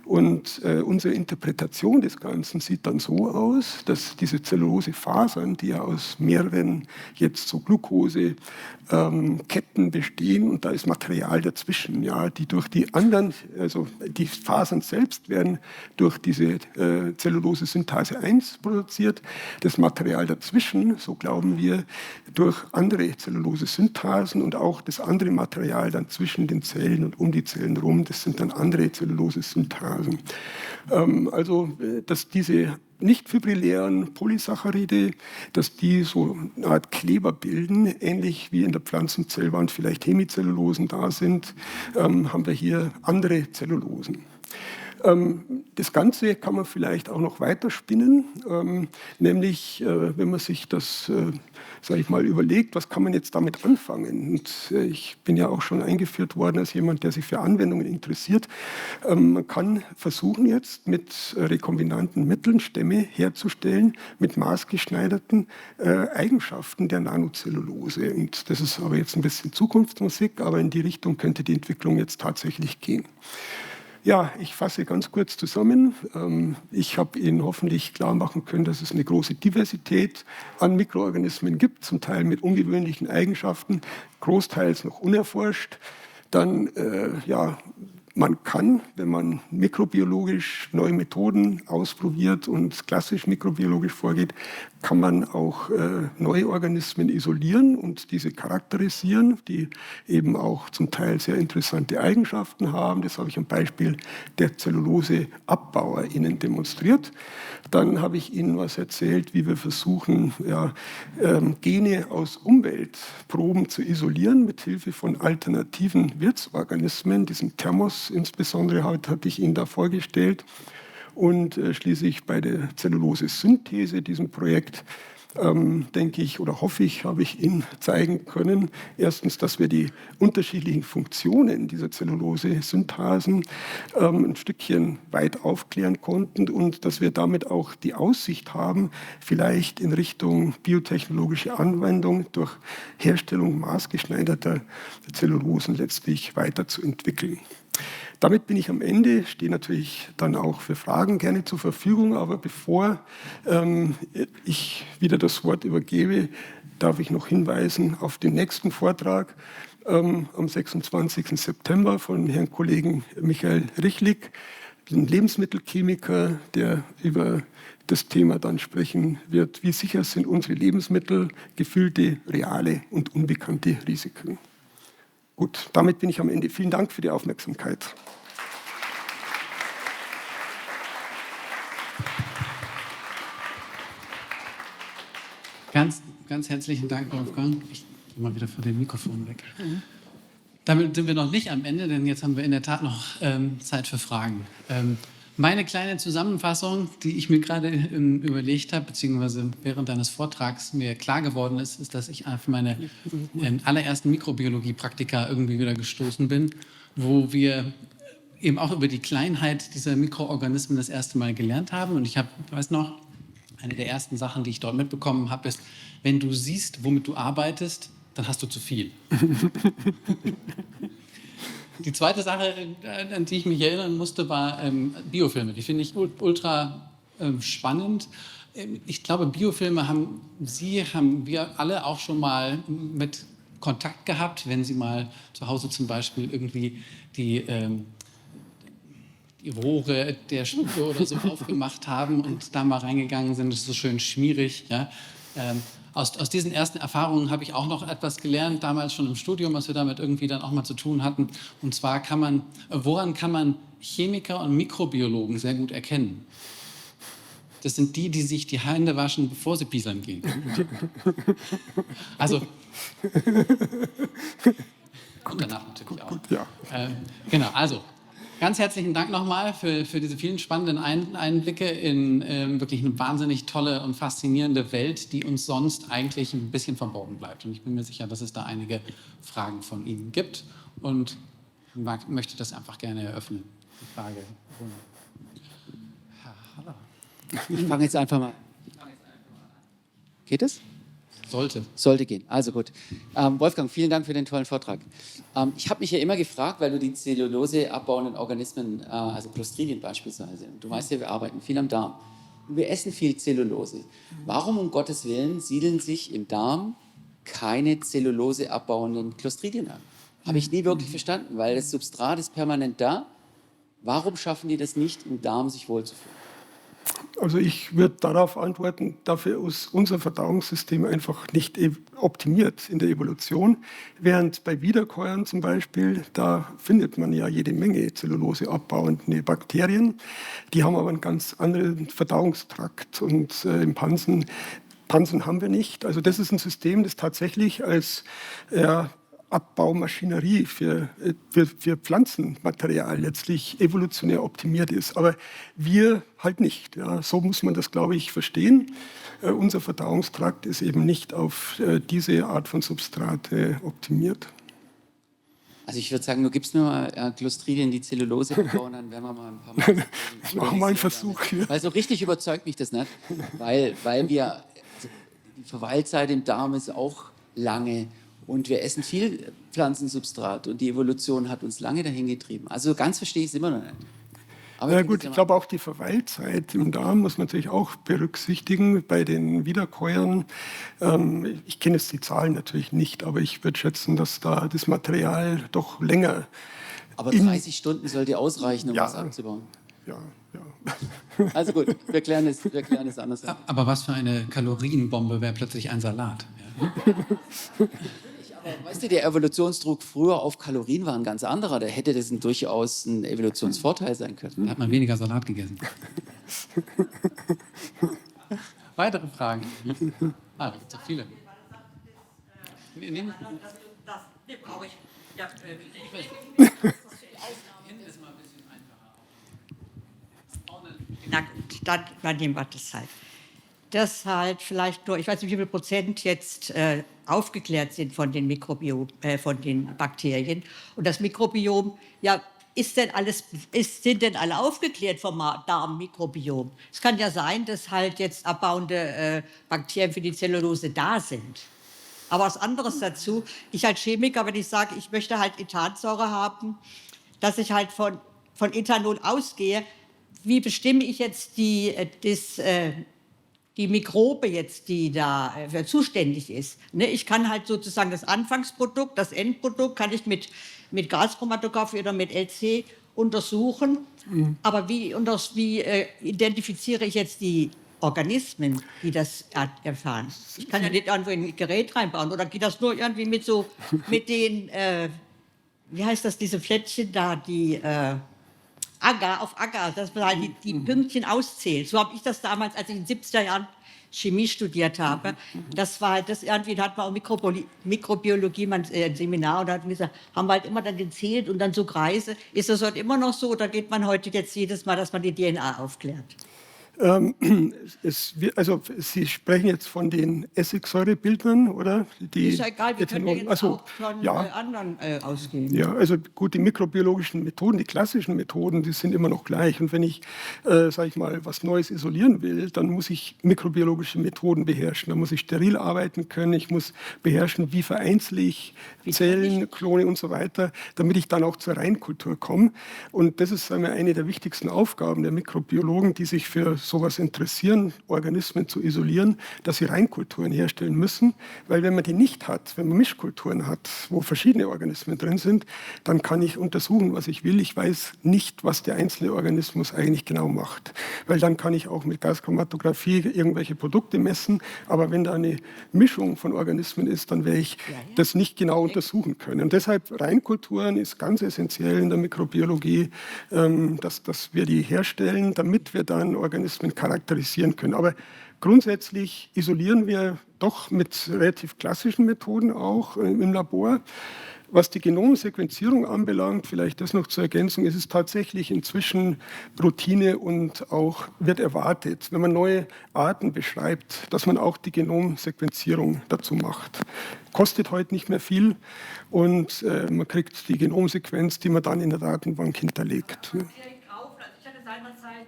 Und unsere Interpretation des Ganzen sieht dann so aus, dass diese Zellulosefasern, die ja aus mehreren jetzt so Glucose-Ketten bestehen, und da ist Material dazwischen, ja, die durch die anderen, also die Fasern selbst werden durch diese Zellulose-Synthase 1 produziert. Das Material dazwischen, so glauben wir, durch andere Zellulose-Synthasen und auch das andere Material dann zwischen den Zellen und um die Zellen rum, das sind dann andere Zellulose-Synthasen. Also, dass diese nicht fibrillären Polysaccharide, dass die so eine Art Kleber bilden, ähnlich wie in der Pflanzenzellwand vielleicht Hemicellulosen da sind, haben wir hier andere Zellulosen. Das Ganze kann man vielleicht auch noch weiterspinnen, nämlich wenn man sich das, sage ich mal, überlegt, was kann man jetzt damit anfangen? Und ich bin ja auch schon eingeführt worden als jemand, der sich für Anwendungen interessiert. Man kann versuchen jetzt mit rekombinanten Mitteln Stämme herzustellen mit maßgeschneiderten Eigenschaften der Nanozellulose. Und das ist aber jetzt ein bisschen Zukunftsmusik, aber in die Richtung könnte die Entwicklung jetzt tatsächlich gehen. Ja, ich fasse ganz kurz zusammen. Ich habe Ihnen hoffentlich klar machen können, dass es eine große Diversität an Mikroorganismen gibt, zum Teil mit ungewöhnlichen Eigenschaften, großteils noch unerforscht. Dann Man kann, wenn man mikrobiologisch neue Methoden ausprobiert und klassisch mikrobiologisch vorgeht, kann man auch neue Organismen isolieren und diese charakterisieren, die eben auch zum Teil sehr interessante Eigenschaften haben. Das habe ich am Beispiel der Zelluloseabbauer Ihnen demonstriert. Dann habe ich Ihnen was erzählt, wie wir versuchen, Gene aus Umweltproben zu isolieren mit Hilfe von alternativen Wirtsorganismen. Diesen Thermos insbesondere hatte ich Ihnen da vorgestellt. Und schließlich bei der Zellulose-Synthese, diesem Projekt, denke ich oder hoffe ich, habe ich Ihnen zeigen können, erstens, dass wir die unterschiedlichen Funktionen dieser Zellulose-Synthasen ein Stückchen weit aufklären konnten und dass wir damit auch die Aussicht haben, vielleicht in Richtung biotechnologische Anwendung durch Herstellung maßgeschneiderter Zellulosen letztlich weiterzuentwickeln. Damit bin ich am Ende, stehe natürlich dann auch für Fragen gerne zur Verfügung, aber bevor ich wieder das Wort übergebe, darf ich noch hinweisen auf den nächsten Vortrag am 26. September von Herrn Kollegen Michael Richlik, ein Lebensmittelchemiker, der über das Thema dann sprechen wird, wie sicher sind unsere Lebensmittel, gefühlte, reale und unbekannte Risiken. Gut, damit bin ich am Ende. Vielen Dank für die Aufmerksamkeit. Ganz herzlichen Dank, Wolfgang. Ich gehe mal wieder vor dem Mikrofon weg. Damit sind wir noch nicht am Ende, denn jetzt haben wir in der Tat noch Zeit für Fragen. Meine kleine Zusammenfassung, die ich mir gerade überlegt habe, beziehungsweise während deines Vortrags mir klar geworden ist, ist, dass ich auf meine allerersten Mikrobiologie-Praktika irgendwie wieder gestoßen bin, wo wir eben auch über die Kleinheit dieser Mikroorganismen das erste Mal gelernt haben. Und ich weiß noch, eine der ersten Sachen, die ich dort mitbekommen habe, ist, wenn du siehst, womit du arbeitest, dann hast du zu viel. Die zweite Sache, an die ich mich erinnern musste, war Biofilme. Die finde ich ultra spannend. Ich glaube, Biofilme haben wir alle auch schon mal mit Kontakt gehabt, wenn Sie mal zu Hause zum Beispiel irgendwie die Rohre der Spüle oder so aufgemacht haben und da mal reingegangen sind. Das ist so schön schmierig. Ja? Aus diesen ersten Erfahrungen habe ich auch noch etwas gelernt, damals schon im Studium, was wir damit irgendwie dann auch mal zu tun hatten. Und zwar woran kann man Chemiker und Mikrobiologen sehr gut erkennen? Das sind die, die sich die Hände waschen, bevor sie pieseln gehen. Also, und danach natürlich auch. Ja. Genau, also. Ganz herzlichen Dank nochmal für diese vielen spannenden Einblicke in wirklich eine wahnsinnig tolle und faszinierende Welt, die uns sonst eigentlich ein bisschen verborgen bleibt. Und ich bin mir sicher, dass es da einige Fragen von Ihnen gibt und möchte das einfach gerne eröffnen. Die Frage. Ich fange jetzt einfach mal an. Geht es? Sollte gehen. Also gut. Wolfgang, vielen Dank für den tollen Vortrag. Ich habe mich ja immer gefragt, weil du die Zellulose abbauenden Organismen, also Clostridien beispielsweise, du weißt ja, wir arbeiten viel am Darm und wir essen viel Zellulose. Warum um Gottes Willen siedeln sich im Darm keine Zellulose abbauenden Clostridien an? Habe ich nie wirklich verstanden, weil das Substrat ist permanent da. Warum schaffen die das nicht, im Darm sich wohlzufühlen? Also ich würde darauf antworten, dafür ist unser Verdauungssystem einfach nicht optimiert in der Evolution. Während bei Wiederkäuern zum Beispiel, da findet man ja jede Menge Zellulose abbauende Bakterien. Die haben aber einen ganz anderen Verdauungstrakt und im Pansen haben wir nicht. Also das ist ein System, das tatsächlich als Abbaumaschinerie für Pflanzenmaterial letztlich evolutionär optimiert ist. Aber wir halt nicht. Ja. So muss man das, glaube ich, verstehen. Unser Verdauungstrakt ist eben nicht auf diese Art von Substrate optimiert. Also ich würde sagen, du gibst mir mal Clostridien, die Zellulose abbauen, dann werden wir mal ein paar Mal... Machen wir einen Versuch. Ja. Weil so richtig überzeugt mich das nicht, weil wir... Die Verweilzeit im Darm ist auch lange. Und wir essen viel Pflanzensubstrat und die Evolution hat uns lange dahin getrieben. Also ganz verstehe ich es immer noch nicht. Aber ja gut, ich glaube auch die Verweilzeit im Darm muss man natürlich auch berücksichtigen bei den Wiederkäuern. Ich kenne jetzt die Zahlen natürlich nicht, aber ich würde schätzen, dass da das Material doch länger Aber 30 Stunden sollte ausreichen, um was abzubauen. Ja. Also gut, wir klären es anders. Aber was für eine Kalorienbombe wäre plötzlich ein Salat? Ja. Aber weißt du, der Evolutionsdruck früher auf Kalorien war ein ganz anderer. Da hätte das durchaus ein Evolutionsvorteil sein können. Da hat man weniger Salat gegessen. Weitere Fragen? Ah, so viele. Das brauche ich. Ja, na gut, dann nehmen wir das halt. Dass halt vielleicht nur, ich weiß nicht, wie viel Prozent jetzt aufgeklärt sind von den von den Bakterien. Und das Mikrobiom, ja, sind denn alle aufgeklärt vom Darmmikrobiom? Es kann ja sein, dass halt jetzt abbauende Bakterien für die Zellulose da sind. Aber was anderes dazu, ich als Chemiker, wenn ich sage, ich möchte halt Ethansäure haben, dass ich halt von Ethanol ausgehe, wie bestimme ich jetzt die Mikrobe jetzt, die da zuständig ist? Ne, ich kann halt sozusagen das Anfangsprodukt, das Endprodukt kann ich mit Gaschromatographie oder mit LC untersuchen. Aber wie identifiziere ich jetzt die Organismen, die das erfahren? Ich kann ja nicht irgendwo in ein Gerät reinbauen. Oder geht das nur irgendwie mit den, wie heißt das, diese Plättchen da, die auf Agar, dass man halt die Pünktchen auszählt. So habe ich das damals, als ich in den 70er Jahren Chemie studiert habe. Das war halt das irgendwie, da hat man auch Mikrobiologie, ein Seminar, und da haben wir halt immer dann gezählt und dann so Kreise. Ist das heute immer noch so oder geht man heute jetzt jedes Mal, dass man die DNA aufklärt? Also Sie sprechen jetzt von den Essigsäurebildern, oder? Ist ja egal, wir können ja jetzt auch von ja. anderen ausgehen. Ja, also gut, die mikrobiologischen Methoden, die klassischen Methoden, die sind immer noch gleich. Und wenn ich, sage ich mal, was Neues isolieren will, dann muss ich mikrobiologische Methoden beherrschen. Da muss ich steril arbeiten können, ich muss beherrschen, wie vereinzle ich Zellen, Klone und so weiter, damit ich dann auch zur Reinkultur komme. Und das ist, sagen wir, eine der wichtigsten Aufgaben der Mikrobiologen, die sich für sowas interessieren, Organismen zu isolieren, dass sie Reinkulturen herstellen müssen. Weil wenn man die nicht hat, wenn man Mischkulturen hat, wo verschiedene Organismen drin sind, dann kann ich untersuchen, was ich will. Ich weiß nicht, was der einzelne Organismus eigentlich genau macht. Weil dann kann ich auch mit Gaschromatographie irgendwelche Produkte messen. Aber wenn da eine Mischung von Organismen ist, dann werde ich das nicht genau untersuchen können. Und deshalb Reinkulturen ist ganz essentiell in der Mikrobiologie, dass wir die herstellen, damit wir dann Organismen charakterisieren können. Aber grundsätzlich isolieren wir doch mit relativ klassischen Methoden auch im Labor. Was die Genomsequenzierung anbelangt, vielleicht das noch zur Ergänzung, ist es tatsächlich inzwischen Routine und auch wird erwartet, wenn man neue Arten beschreibt, dass man auch die Genomsequenzierung dazu macht. Kostet heute nicht mehr viel und man kriegt die Genomsequenz, die man dann in der Datenbank hinterlegt. Ich hatte seinerzeit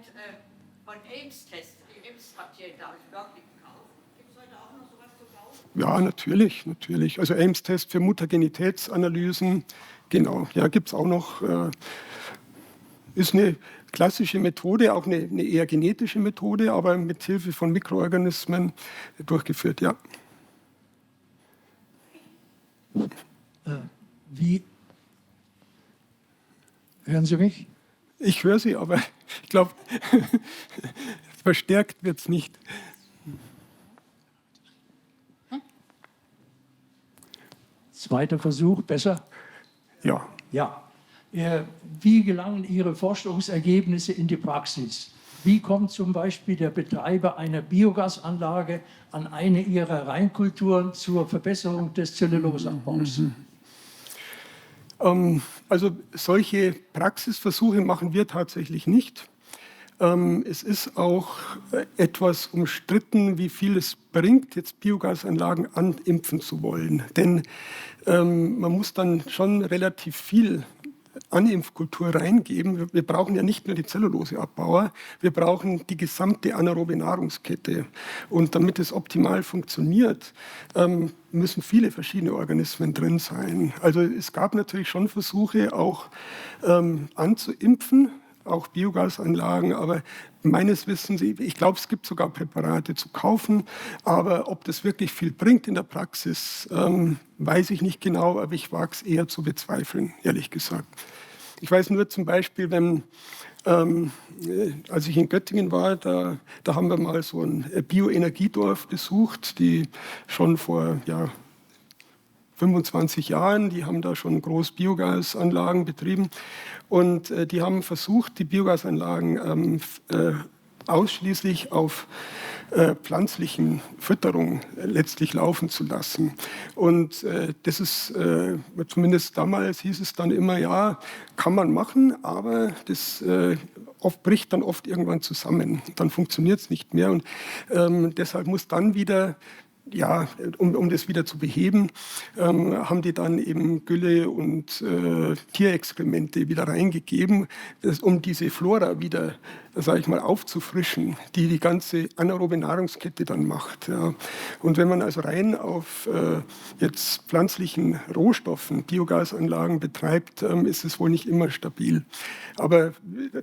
von Ames-Tests, die Ames-Bakterien, da habe ich wirklich gekauft. Gibt es heute auch noch sowas zu kaufen? Ja, natürlich. Also Ames-Test für Mutagenitätsanalysen, genau, ja, gibt es auch noch. Ist eine klassische Methode, auch eine eher genetische Methode, aber mit Hilfe von Mikroorganismen durchgeführt, ja. Wie? Hören Sie mich? Ich höre Sie, aber ich glaube, verstärkt wird es nicht. Zweiter Versuch, besser? Ja. Ja. Wie gelangen Ihre Forschungsergebnisse in die Praxis? Wie kommt zum Beispiel der Betreiber einer Biogasanlage an eine Ihrer Reinkulturen zur Verbesserung des Zelluloseabbaus? Also solche Praxisversuche machen wir tatsächlich nicht. Es ist auch etwas umstritten, wie viel es bringt, jetzt Biogasanlagen animpfen zu wollen. Denn man muss dann schon relativ viel Animpfkultur reingeben. Wir brauchen ja nicht nur die Zelluloseabbauer, wir brauchen die gesamte anaerobe Nahrungskette. Und damit es optimal funktioniert, müssen viele verschiedene Organismen drin sein. Also es gab natürlich schon Versuche, auch anzuimpfen, auch Biogasanlagen, aber meines Wissens, ich glaube, es gibt sogar Präparate zu kaufen, aber ob das wirklich viel bringt in der Praxis, weiß ich nicht genau, aber ich wage es eher zu bezweifeln, ehrlich gesagt. Ich weiß nur zum Beispiel, wenn, als ich in Göttingen war, da haben wir mal so ein Bioenergiedorf besucht, die schon vor 25 Jahren, die haben da schon groß Biogasanlagen betrieben und die haben versucht, die Biogasanlagen ausschließlich auf pflanzlichen Fütterung letztlich laufen zu lassen. Und das ist, zumindest damals hieß es dann immer, ja, kann man machen, aber das bricht dann oft irgendwann zusammen. Dann funktioniert es nicht mehr und deshalb muss dann wieder um das wieder zu beheben, haben die dann eben Gülle und Tierexkremente wieder reingegeben, um diese Flora wieder, sage ich mal, aufzufrischen, die ganze anaerobe Nahrungskette dann macht. Ja. Und wenn man also rein auf jetzt pflanzlichen Rohstoffen Biogasanlagen betreibt, ist es wohl nicht immer stabil. Aber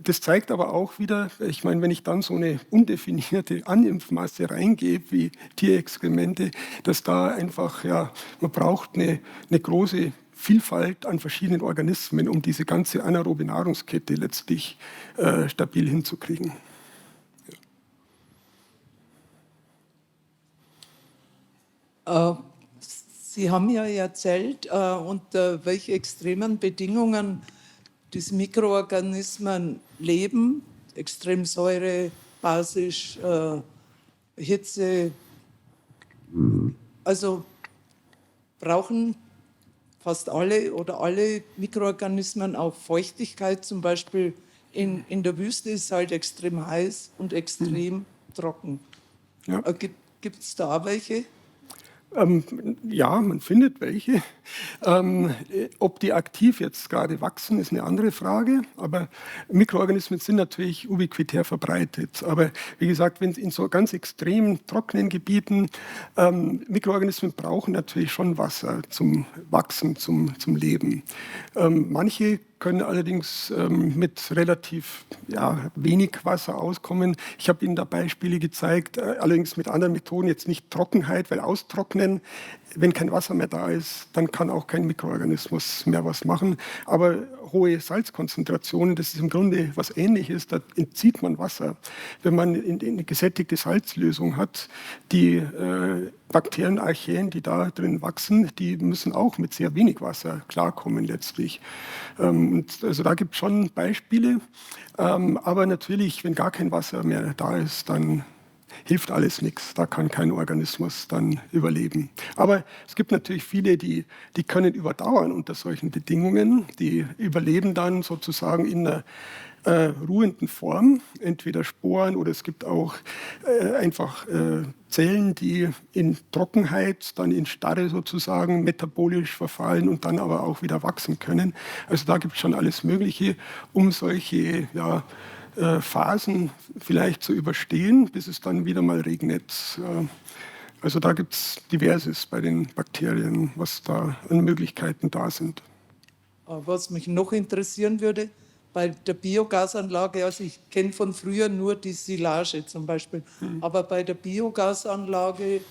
das zeigt aber auch wieder, ich meine, wenn ich dann so eine undefinierte Animfmasse reingebe, wie Tierexkremente, dass da einfach, man braucht eine große Vielfalt an verschiedenen Organismen, um diese ganze anaerobe Nahrungskette letztlich stabil hinzukriegen. Sie haben ja erzählt, unter welchen extremen Bedingungen diese Mikroorganismen leben, extrem Säure, basisch, Hitze. Also brauchen fast alle oder alle Mikroorganismen auch Feuchtigkeit. Zum Beispiel in der Wüste ist es halt extrem heiß und extrem trocken. Ja. Gibt es da auch welche? Ja, man findet welche. Ob die aktiv jetzt gerade wachsen, ist eine andere Frage. Aber Mikroorganismen sind natürlich ubiquitär verbreitet. Aber wie gesagt, wenn in so ganz extrem trockenen Gebieten, Mikroorganismen brauchen natürlich schon Wasser zum Wachsen, zum Leben. Manche können allerdings mit relativ wenig Wasser auskommen. Ich habe Ihnen da Beispiele gezeigt, allerdings mit anderen Methoden, jetzt nicht Trockenheit, weil austrocknen, wenn kein Wasser mehr da ist, dann kann auch kein Mikroorganismus mehr was machen. Aber hohe Salzkonzentrationen, das ist im Grunde was Ähnliches, da entzieht man Wasser. Wenn man eine gesättigte Salzlösung hat, die Bakterien, Archaeen, die da drin wachsen, die müssen auch mit sehr wenig Wasser klarkommen letztlich. Und also da gibt es schon Beispiele. Aber natürlich, wenn gar kein Wasser mehr da ist, dann hilft alles nichts. Da kann kein Organismus dann überleben. Aber es gibt natürlich viele, die können überdauern unter solchen Bedingungen. Die überleben dann sozusagen in einer ruhenden Form, entweder Sporen oder es gibt auch einfach Zellen, die in Trockenheit, dann in Starre sozusagen metabolisch verfallen und dann aber auch wieder wachsen können. Also da gibt es schon alles Mögliche, um solche Phasen vielleicht zu überstehen, bis es dann wieder mal regnet. Also da gibt es Diverses bei den Bakterien, was da an Möglichkeiten da sind. Was mich noch interessieren würde, bei der Biogasanlage, also ich kenne von früher nur die Silage zum Beispiel, aber bei der Biogasanlage,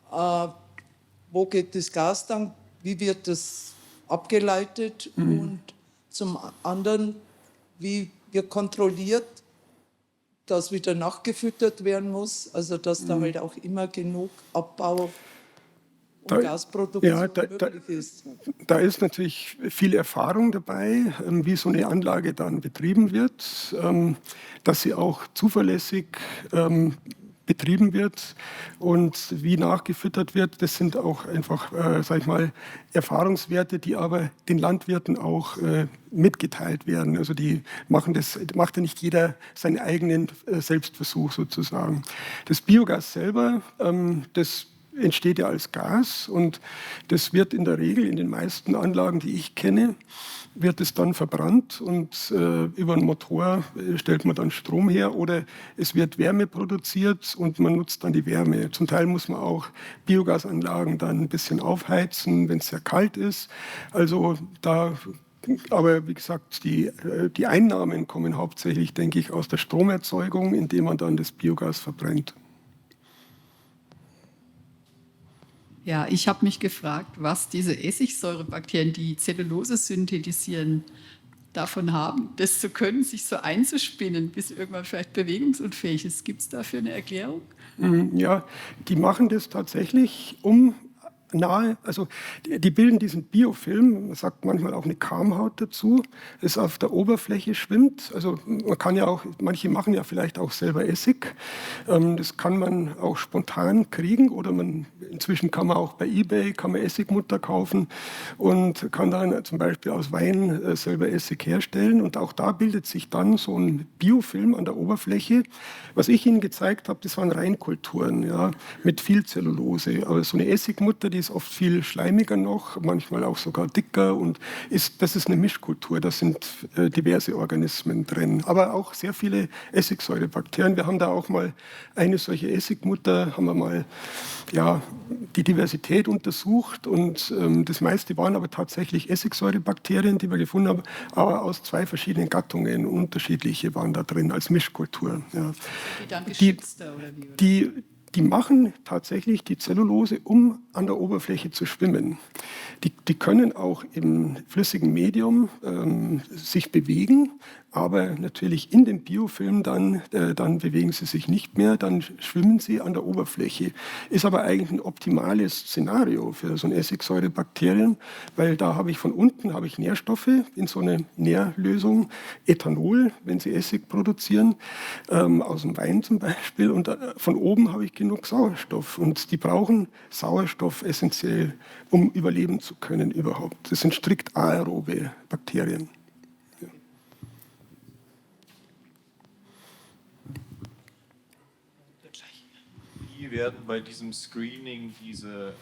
wo geht das Gas dann, wie wird das abgeleitet und zum anderen, wie wird kontrolliert, dass wieder nachgefüttert werden muss, also dass da halt auch immer genug Abbau und Gasproduktion möglich ist. Da ist natürlich viel Erfahrung dabei, wie so eine Anlage dann betrieben wird, dass sie auch zuverlässig betrieben wird und wie nachgefüttert wird. Das sind auch einfach, sag ich mal, Erfahrungswerte, die aber den Landwirten auch mitgeteilt werden. Also die macht ja nicht jeder seinen eigenen Selbstversuch sozusagen. Das Biogas selber, das entsteht ja als Gas und das wird in der Regel in den meisten Anlagen, die ich kenne, wird es dann verbrannt und über einen Motor stellt man dann Strom her oder es wird Wärme produziert und man nutzt dann die Wärme. Zum Teil muss man auch Biogasanlagen dann ein bisschen aufheizen, wenn es sehr kalt ist. Also aber wie gesagt, die Einnahmen kommen hauptsächlich, denke ich, aus der Stromerzeugung, indem man dann das Biogas verbrennt. Ja, ich habe mich gefragt, was diese Essigsäurebakterien, die Zellulose synthetisieren, davon haben, das zu können, sich so einzuspinnen, bis irgendwann vielleicht bewegungsunfähig ist. Gibt es dafür eine Erklärung? Ja, die machen das tatsächlich, also die bilden diesen Biofilm, man sagt manchmal auch eine Kamhaut dazu, das auf der Oberfläche schwimmt. Also man kann ja auch, manche machen ja vielleicht auch selber Essig. Das kann man auch spontan kriegen oder inzwischen kann man auch bei eBay Essigmutter kaufen und kann dann zum Beispiel aus Wein selber Essig herstellen. Und auch da bildet sich dann so ein Biofilm an der Oberfläche. Was ich Ihnen gezeigt habe, das waren Reinkulturen, ja, mit viel Zellulose. Aber so eine Essigmutter, die ist oft viel schleimiger noch, manchmal auch sogar dicker und das ist eine Mischkultur, da sind diverse Organismen drin, aber auch sehr viele Essigsäurebakterien. Wir haben da auch mal eine solche Essigmutter, haben wir mal die Diversität untersucht und das meiste waren aber tatsächlich Essigsäurebakterien, die wir gefunden haben, aber aus 2 verschiedenen Gattungen, unterschiedliche waren da drin als Mischkultur. Ja. Die dann geschützter oder wie? Die machen tatsächlich die Zellulose, um an der Oberfläche zu schwimmen. Die können auch im flüssigen Medium sich bewegen, aber natürlich in dem Biofilm dann bewegen sie sich nicht mehr, dann schwimmen sie an der Oberfläche. Ist aber eigentlich ein optimales Szenario für so ein Essigsäurebakterien, weil da habe ich von unten Nährstoffe in so eine Nährlösung, Ethanol, wenn sie Essig produzieren, aus dem Wein zum Beispiel, und von oben habe ich genug Sauerstoff und die brauchen Sauerstoff essentiell, um überleben zu können überhaupt. Das sind strikt aerobe Bakterien. Wie werden bei diesem Screening diese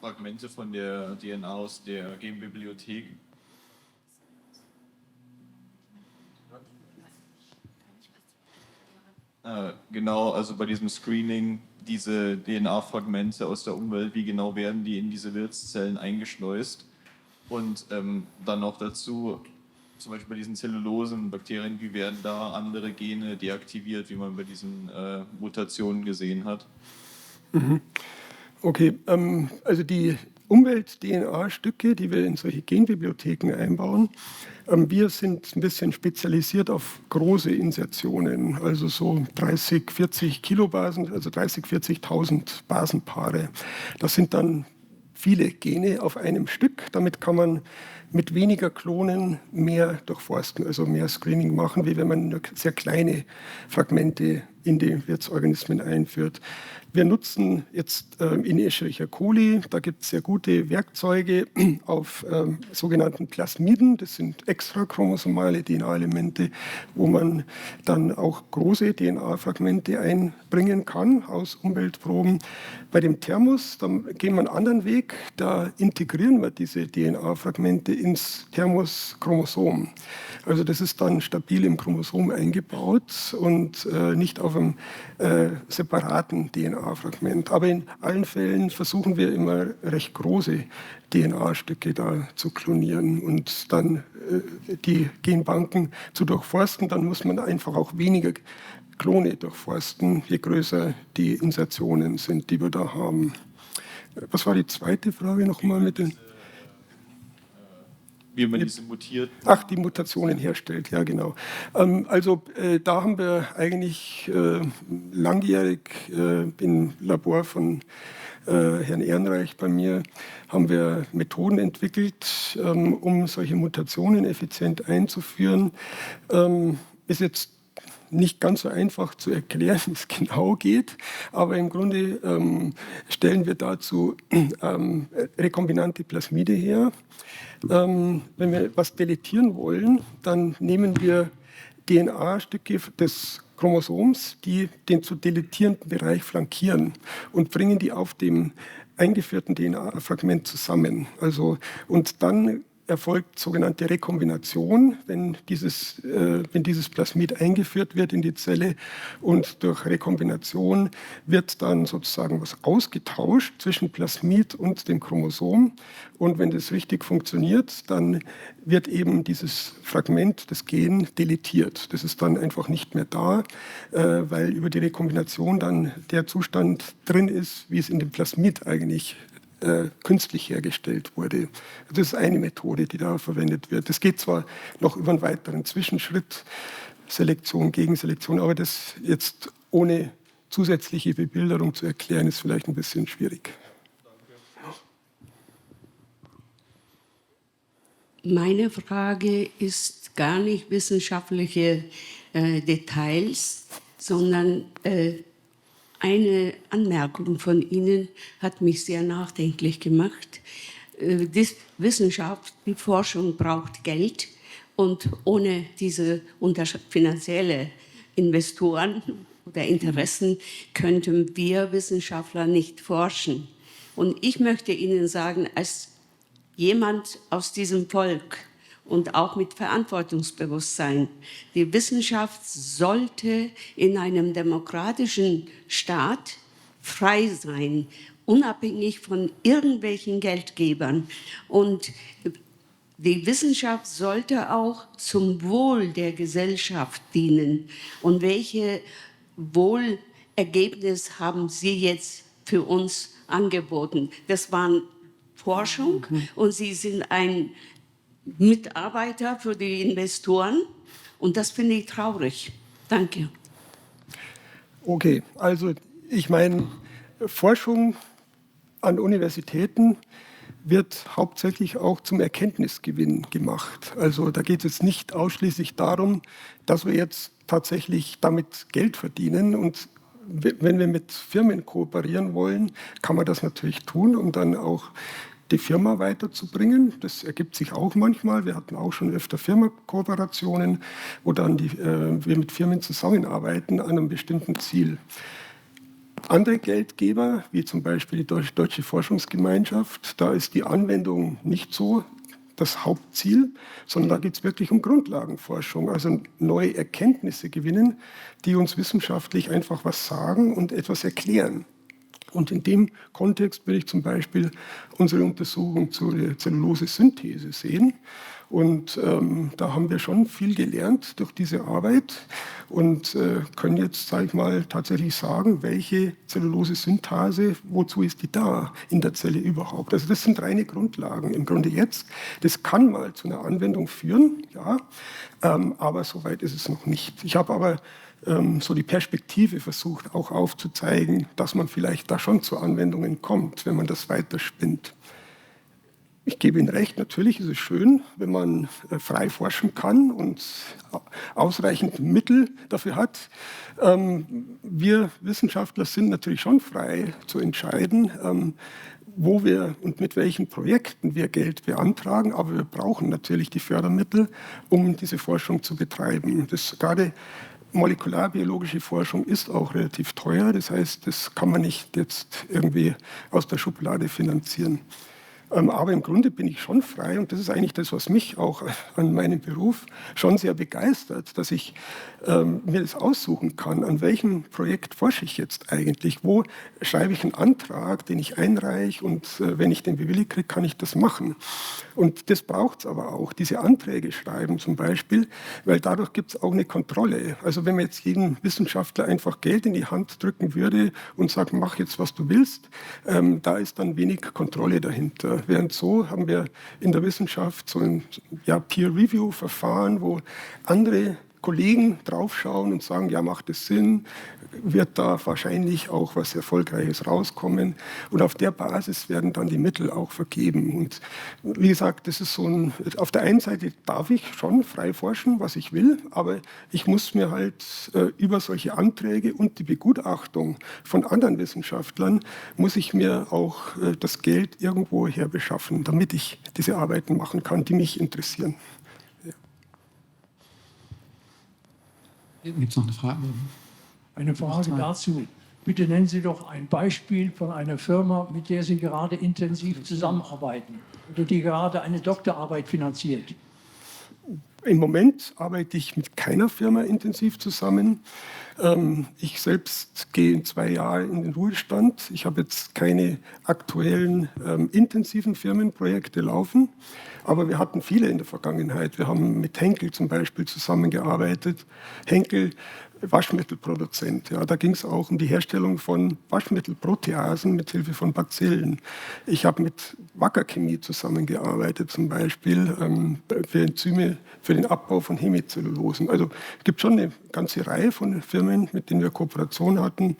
Fragmente von der DNA aus der Genbibliothek genau, also bei diesem Screening diese DNA-Fragmente aus der Umwelt, wie genau werden die in diese Wirtszellen eingeschleust? Und dann noch dazu, zum Beispiel bei diesen Zellulosen-Bakterien, wie werden da andere Gene deaktiviert, wie man bei diesen Mutationen gesehen hat? Okay, also die Umwelt-DNA-Stücke, die wir in solche Genbibliotheken einbauen, wir sind ein bisschen spezialisiert auf große Insertionen, also so 30, 40 Kilobasen, also 30, 40.000 Basenpaare. Das sind dann viele Gene auf einem Stück. Damit kann man mit weniger Klonen mehr durchforsten, also mehr Screening machen, wie wenn man nur sehr kleine Fragmente in die Wirtsorganismen einführt. Wir nutzen jetzt in Escherichia coli, da gibt es sehr gute Werkzeuge auf sogenannten Plasmiden, das sind extrachromosomale DNA-Elemente, wo man dann auch große DNA-Fragmente einbringen kann aus Umweltproben. Bei dem Thermus, da gehen wir einen anderen Weg, da integrieren wir diese DNA-Fragmente ins Thermuschromosom. Also das ist dann stabil im Chromosom eingebaut und nicht auf einem separaten DNA-Fragment. Aber in allen Fällen versuchen wir immer recht große DNA-Stücke da zu klonieren und dann die Genbanken zu durchforsten. Dann muss man einfach auch weniger Klone durchforsten, je größer die Insertionen sind, die wir da haben. Was war die zweite Frage nochmal mit den... Wie man diese mutiert. Ach, die Mutationen herstellt, ja genau. Also da haben wir eigentlich langjährig im Labor von Herrn Ehrenreich bei mir, haben wir Methoden entwickelt, um solche Mutationen effizient einzuführen. Ist jetzt nicht ganz so einfach zu erklären, wie es genau geht, aber im Grunde stellen wir dazu rekombinante Plasmide her. Wenn wir was deletieren wollen, dann nehmen wir DNA-Stücke des Chromosoms, die den zu deletierenden Bereich flankieren und bringen die auf dem eingeführten DNA-Fragment zusammen. Also, und dann erfolgt sogenannte Rekombination, wenn dieses Plasmid eingeführt wird in die Zelle, und durch Rekombination wird dann sozusagen was ausgetauscht zwischen Plasmid und dem Chromosom, und wenn das richtig funktioniert, dann wird eben dieses Fragment, das Gen, deletiert. Das ist dann einfach nicht mehr da, weil über die Rekombination dann der Zustand drin ist, wie es in dem Plasmid eigentlich künstlich hergestellt wurde. Das ist eine Methode, die da verwendet wird. Es geht zwar noch über einen weiteren Zwischenschritt, Selektion, Gegenselektion, aber das jetzt ohne zusätzliche Bebilderung zu erklären, ist vielleicht ein bisschen schwierig. Meine Frage ist gar nicht wissenschaftliche Details, sondern eine Anmerkung von Ihnen hat mich sehr nachdenklich gemacht. Die Wissenschaft, die Forschung braucht Geld und ohne diese finanzielle Investoren oder Interessen könnten wir Wissenschaftler nicht forschen. Und ich möchte Ihnen sagen, als jemand aus diesem Volk und auch mit Verantwortungsbewusstsein, die Wissenschaft sollte in einem demokratischen Staat frei sein, unabhängig von irgendwelchen Geldgebern. Und die Wissenschaft sollte auch zum Wohl der Gesellschaft dienen. Und welche Wohlergebnis haben Sie jetzt für uns angeboten? Das waren Forschung und Sie sind ein Mitarbeiter für die Investoren und das finde ich traurig. Danke. Okay, also ich meine, Forschung an Universitäten wird hauptsächlich auch zum Erkenntnisgewinn gemacht. Also da geht es nicht ausschließlich darum, dass wir jetzt tatsächlich damit Geld verdienen. Und wenn wir mit Firmen kooperieren wollen, kann man das natürlich tun, um dann auch die Firma weiterzubringen. Das ergibt sich auch manchmal. Wir hatten auch schon öfter Firmenkooperationen, wo dann wir mit Firmen zusammenarbeiten an einem bestimmten Ziel. Andere Geldgeber, wie zum Beispiel die Deutsche Forschungsgemeinschaft, da ist die Anwendung nicht so das Hauptziel, sondern da geht es wirklich um Grundlagenforschung, also neue Erkenntnisse gewinnen, die uns wissenschaftlich einfach was sagen und etwas erklären. Und in dem Kontext will ich zum Beispiel unsere Untersuchung zur Zellulose-Synthese sehen. Und da haben wir schon viel gelernt durch diese Arbeit und können jetzt, sage ich mal, tatsächlich sagen, welche Zellulose-Synthase, wozu ist die da in der Zelle überhaupt? Also das sind reine Grundlagen im Grunde jetzt. Das kann mal zu einer Anwendung führen, ja, aber so weit ist es noch nicht. Ich habe aber so die Perspektive versucht auch aufzuzeigen, dass man vielleicht da schon zu Anwendungen kommt, wenn man das weiterspinnt. Ich gebe Ihnen recht, natürlich ist es schön, wenn man frei forschen kann und ausreichend Mittel dafür hat. Wir Wissenschaftler sind natürlich schon frei zu entscheiden, wo wir und mit welchen Projekten wir Geld beantragen, aber wir brauchen natürlich die Fördermittel, um diese Forschung zu betreiben. Das gerade molekularbiologische Forschung ist auch relativ teuer, das heißt, das kann man nicht jetzt irgendwie aus der Schublade finanzieren. Aber im Grunde bin ich schon frei und das ist eigentlich das, was mich auch an meinem Beruf schon sehr begeistert, dass ich mir das aussuchen kann, an welchem Projekt forsche ich jetzt eigentlich, wo schreibe ich einen Antrag, den ich einreiche und wenn ich den bewilligt kriege, kann ich das machen. Und das braucht es aber auch, diese Anträge schreiben zum Beispiel, weil dadurch gibt es auch eine Kontrolle. Also wenn man jetzt jedem Wissenschaftler einfach Geld in die Hand drücken würde und sagt, mach jetzt, was du willst, da ist dann wenig Kontrolle dahinter. Während so haben wir in der Wissenschaft so ein Peer-Review-Verfahren, wo andere Kollegen draufschauen und sagen, ja, macht es Sinn, wird da wahrscheinlich auch was Erfolgreiches rauskommen. Und auf der Basis werden dann die Mittel auch vergeben. Und wie gesagt, das ist so ein, auf der einen Seite darf ich schon frei forschen, was ich will, aber ich muss mir halt über solche Anträge und die Begutachtung von anderen Wissenschaftlern, muss ich mir auch das Geld irgendwo her beschaffen, damit ich diese Arbeiten machen kann, die mich interessieren. Gibt es noch eine Frage? Eine Frage dazu. Bitte nennen Sie doch ein Beispiel von einer Firma, mit der Sie gerade intensiv zusammenarbeiten oder die gerade eine Doktorarbeit finanziert. Im Moment arbeite ich mit keiner Firma intensiv zusammen. Ich selbst gehe in 2 Jahren in den Ruhestand. Ich habe jetzt keine aktuellen intensiven Firmenprojekte laufen, aber wir hatten viele in der Vergangenheit. Wir haben mit Henkel zum Beispiel zusammengearbeitet. Henkel Waschmittelproduzent. Ja, da ging es auch um die Herstellung von Waschmittelproteasen mit Hilfe von Bacillen. Ich habe mit Wacker Chemie zusammengearbeitet, zum Beispiel für Enzyme für den Abbau von Hemicellulosen. Also es gibt schon eine ganze Reihe von Firmen, mit denen wir Kooperation hatten.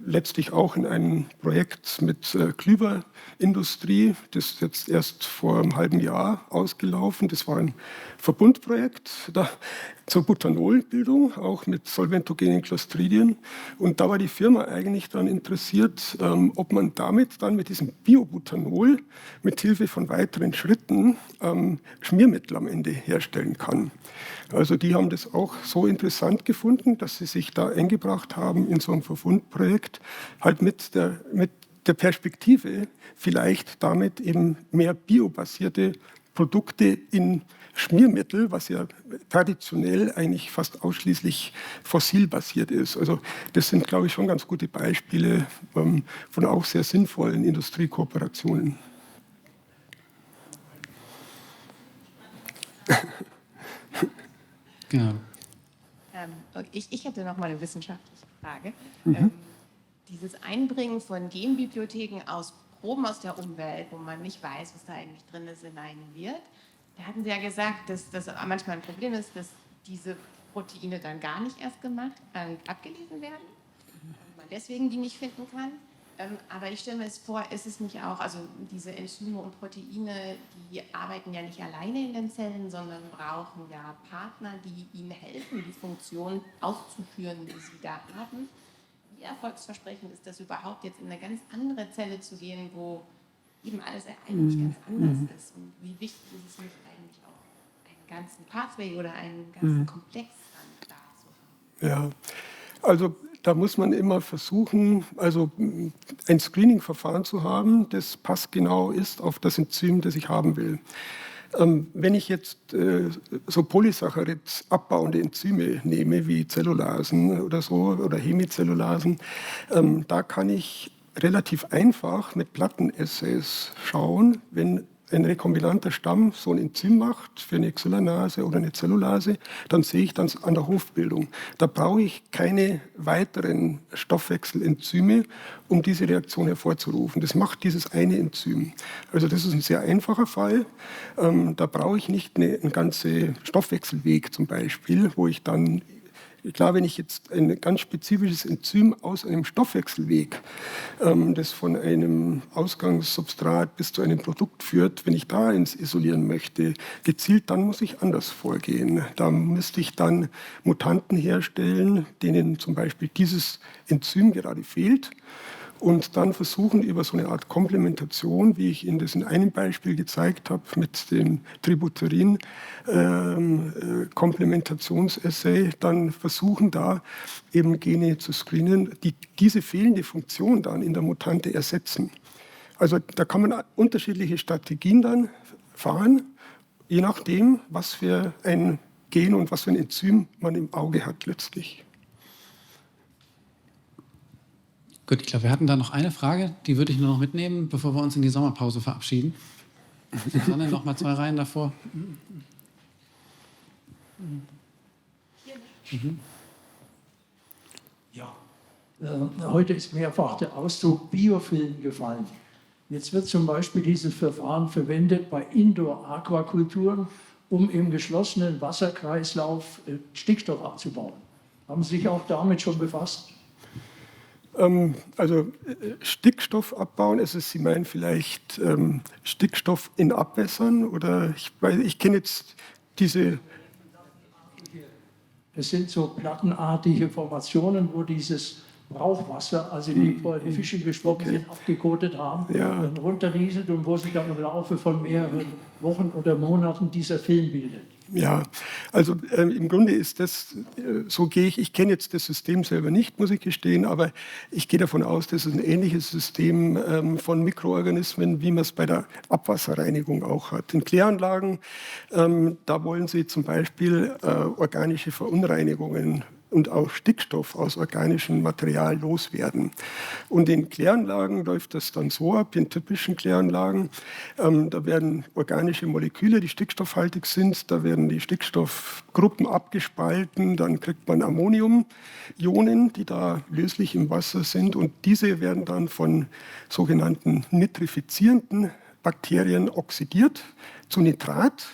Letztlich auch in einem Projekt mit Klüverindustrie. Das ist jetzt erst vor einem halben Jahr ausgelaufen. Das war ein Verbundprojekt zur Butanolbildung, auch mit solventogenen Clostridien. Und da war die Firma eigentlich daran interessiert, ob man damit dann mit diesem Biobutanol mit Hilfe von weiteren Schritten Schmiermittel am Ende herstellen kann. Also die haben das auch so interessant gefunden, dass sie sich da eingebracht haben in so ein Verbundprojekt, halt mit der Perspektive, vielleicht damit eben mehr biobasierte Produkte in Schmiermittel, was ja traditionell eigentlich fast ausschließlich fossilbasiert ist. Also das sind, glaube ich, schon ganz gute Beispiele von auch sehr sinnvollen Industriekooperationen. Genau. Ich hätte noch mal eine wissenschaftliche Frage. Dieses Einbringen von Genbibliotheken aus Proben aus der Umwelt, wo man nicht weiß, was da eigentlich drin ist, in einen Wirt. Da hatten Sie ja gesagt, dass das manchmal ein Problem ist, dass diese Proteine dann gar nicht erst abgelesen werden und man deswegen die nicht finden kann. Aber ich stelle mir jetzt vor, ist es nicht auch, also diese Enzyme und Proteine, die arbeiten ja nicht alleine in den Zellen, sondern brauchen ja Partner, die ihnen helfen, die Funktion auszuführen, die sie da haben. Wie erfolgsversprechend ist das überhaupt, jetzt in eine ganz andere Zelle zu gehen, wo eben alles eigentlich ganz anders ist? Und wie wichtig ist es nicht eigentlich auch, einen ganzen Pathway oder einen ganzen Komplex da zu haben? Ja, also da muss man immer versuchen, also ein Screening-Verfahren zu haben, das passgenau ist auf das Enzym, das ich haben will. Wenn ich jetzt so Polysaccharid abbauende Enzyme nehme, wie Zellulasen oder so, oder Hemicellulasen, da kann ich relativ einfach mit Plattenassays schauen, wenn ein rekombinanter Stamm so ein Enzym macht für eine Xylanase oder eine Zellulase, dann sehe ich das an der Hofbildung. Da brauche ich keine weiteren Stoffwechselenzyme, um diese Reaktion hervorzurufen. Das macht dieses eine Enzym. Also das ist ein sehr einfacher Fall. Da brauche ich nicht einen ganzen Stoffwechselweg zum Beispiel, wo ich dann klar, wenn ich jetzt ein ganz spezifisches Enzym aus einem Stoffwechselweg, das von einem Ausgangssubstrat bis zu einem Produkt führt, wenn ich da eins isolieren möchte, gezielt, dann muss ich anders vorgehen. Da müsste ich dann Mutanten herstellen, denen zum Beispiel dieses Enzym gerade fehlt. Und dann versuchen, über so eine Art Komplementation, wie ich Ihnen das in einem Beispiel gezeigt habe, mit dem Tributerin-Komplementationsassay, dann versuchen, da eben Gene zu screenen, die diese fehlende Funktion dann in der Mutante ersetzen. Also da kann man unterschiedliche Strategien dann fahren, je nachdem, was für ein Gen und was für ein Enzym man im Auge hat letztlich. Gut, ich glaube, wir hatten da noch eine Frage, die würde ich nur noch mitnehmen, bevor wir uns in die Sommerpause verabschieden. Susanne, noch mal 2 Reihen davor. Ja, heute ist mehrfach der Ausdruck Biofilm gefallen. Jetzt wird zum Beispiel dieses Verfahren verwendet bei Indoor-Aquakulturen, um im geschlossenen Wasserkreislauf Stickstoff abzubauen. Haben Sie sich auch damit schon befasst? Also Stickstoff abbauen, also Sie meinen vielleicht Stickstoff in Abwässern oder ich kenne jetzt diese... Es sind so plattenartige Formationen, wo dieses Brauchwasser, also die vorher die Fische geschwommen sind, abgekotet haben, dann runterrieselt und wo sich dann im Laufe von mehreren Wochen oder Monaten dieser Film bildet. Ja, also im Grunde ist das, so gehe ich kenne jetzt das System selber nicht, muss ich gestehen, aber ich gehe davon aus, das ist ein ähnliches System von Mikroorganismen, wie man es bei der Abwasserreinigung auch hat. In Kläranlagen, da wollen Sie zum Beispiel organische Verunreinigungen und auch Stickstoff aus organischem Material loswerden. Und in Kläranlagen läuft das dann so ab, in typischen Kläranlagen, da werden organische Moleküle, die stickstoffhaltig sind, da werden die Stickstoffgruppen abgespalten, dann kriegt man Ammoniumionen, die da löslich im Wasser sind, und diese werden dann von sogenannten nitrifizierenden Bakterien oxidiert zu Nitrat.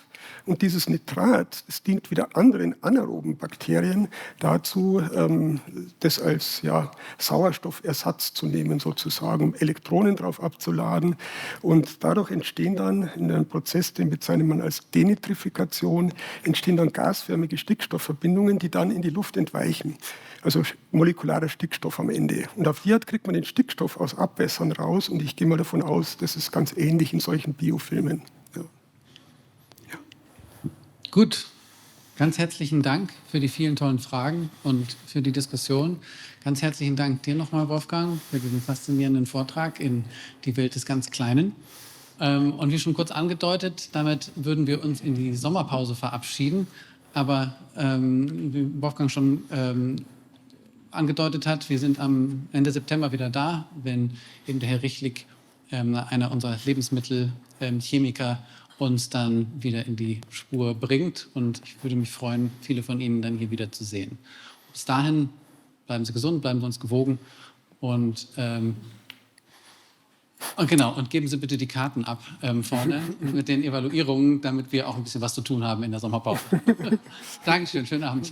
Und dieses Nitrat, das dient wieder anderen anaeroben Bakterien dazu, das als Sauerstoffersatz zu nehmen, sozusagen, um Elektronen drauf abzuladen. Und dadurch entstehen dann in einem Prozess, den bezeichnet man als Denitrifikation, entstehen dann gasförmige Stickstoffverbindungen, die dann in die Luft entweichen. Also molekularer Stickstoff am Ende. Und auf die Art kriegt man den Stickstoff aus Abwässern raus. Und ich gehe mal davon aus, das ist ganz ähnlich in solchen Biofilmen. Ja. Gut, ganz herzlichen Dank für die vielen tollen Fragen und für die Diskussion. Ganz herzlichen Dank dir nochmal, Wolfgang, für diesen faszinierenden Vortrag in die Welt des ganz Kleinen. Und wie schon kurz angedeutet, damit würden wir uns in die Sommerpause verabschieden. Aber wie Wolfgang schon angedeutet hat, wir sind am Ende September wieder da, wenn eben der Herr Richlik, einer unserer Lebensmittelchemiker, uns dann wieder in die Spur bringt. Und ich würde mich freuen, viele von Ihnen dann hier wieder zu sehen. Bis dahin, bleiben Sie gesund, bleiben Sie uns gewogen. Und geben Sie bitte die Karten ab vorne mit den Evaluierungen, damit wir auch ein bisschen was zu tun haben in der Sommerpause. Dankeschön, schönen Abend.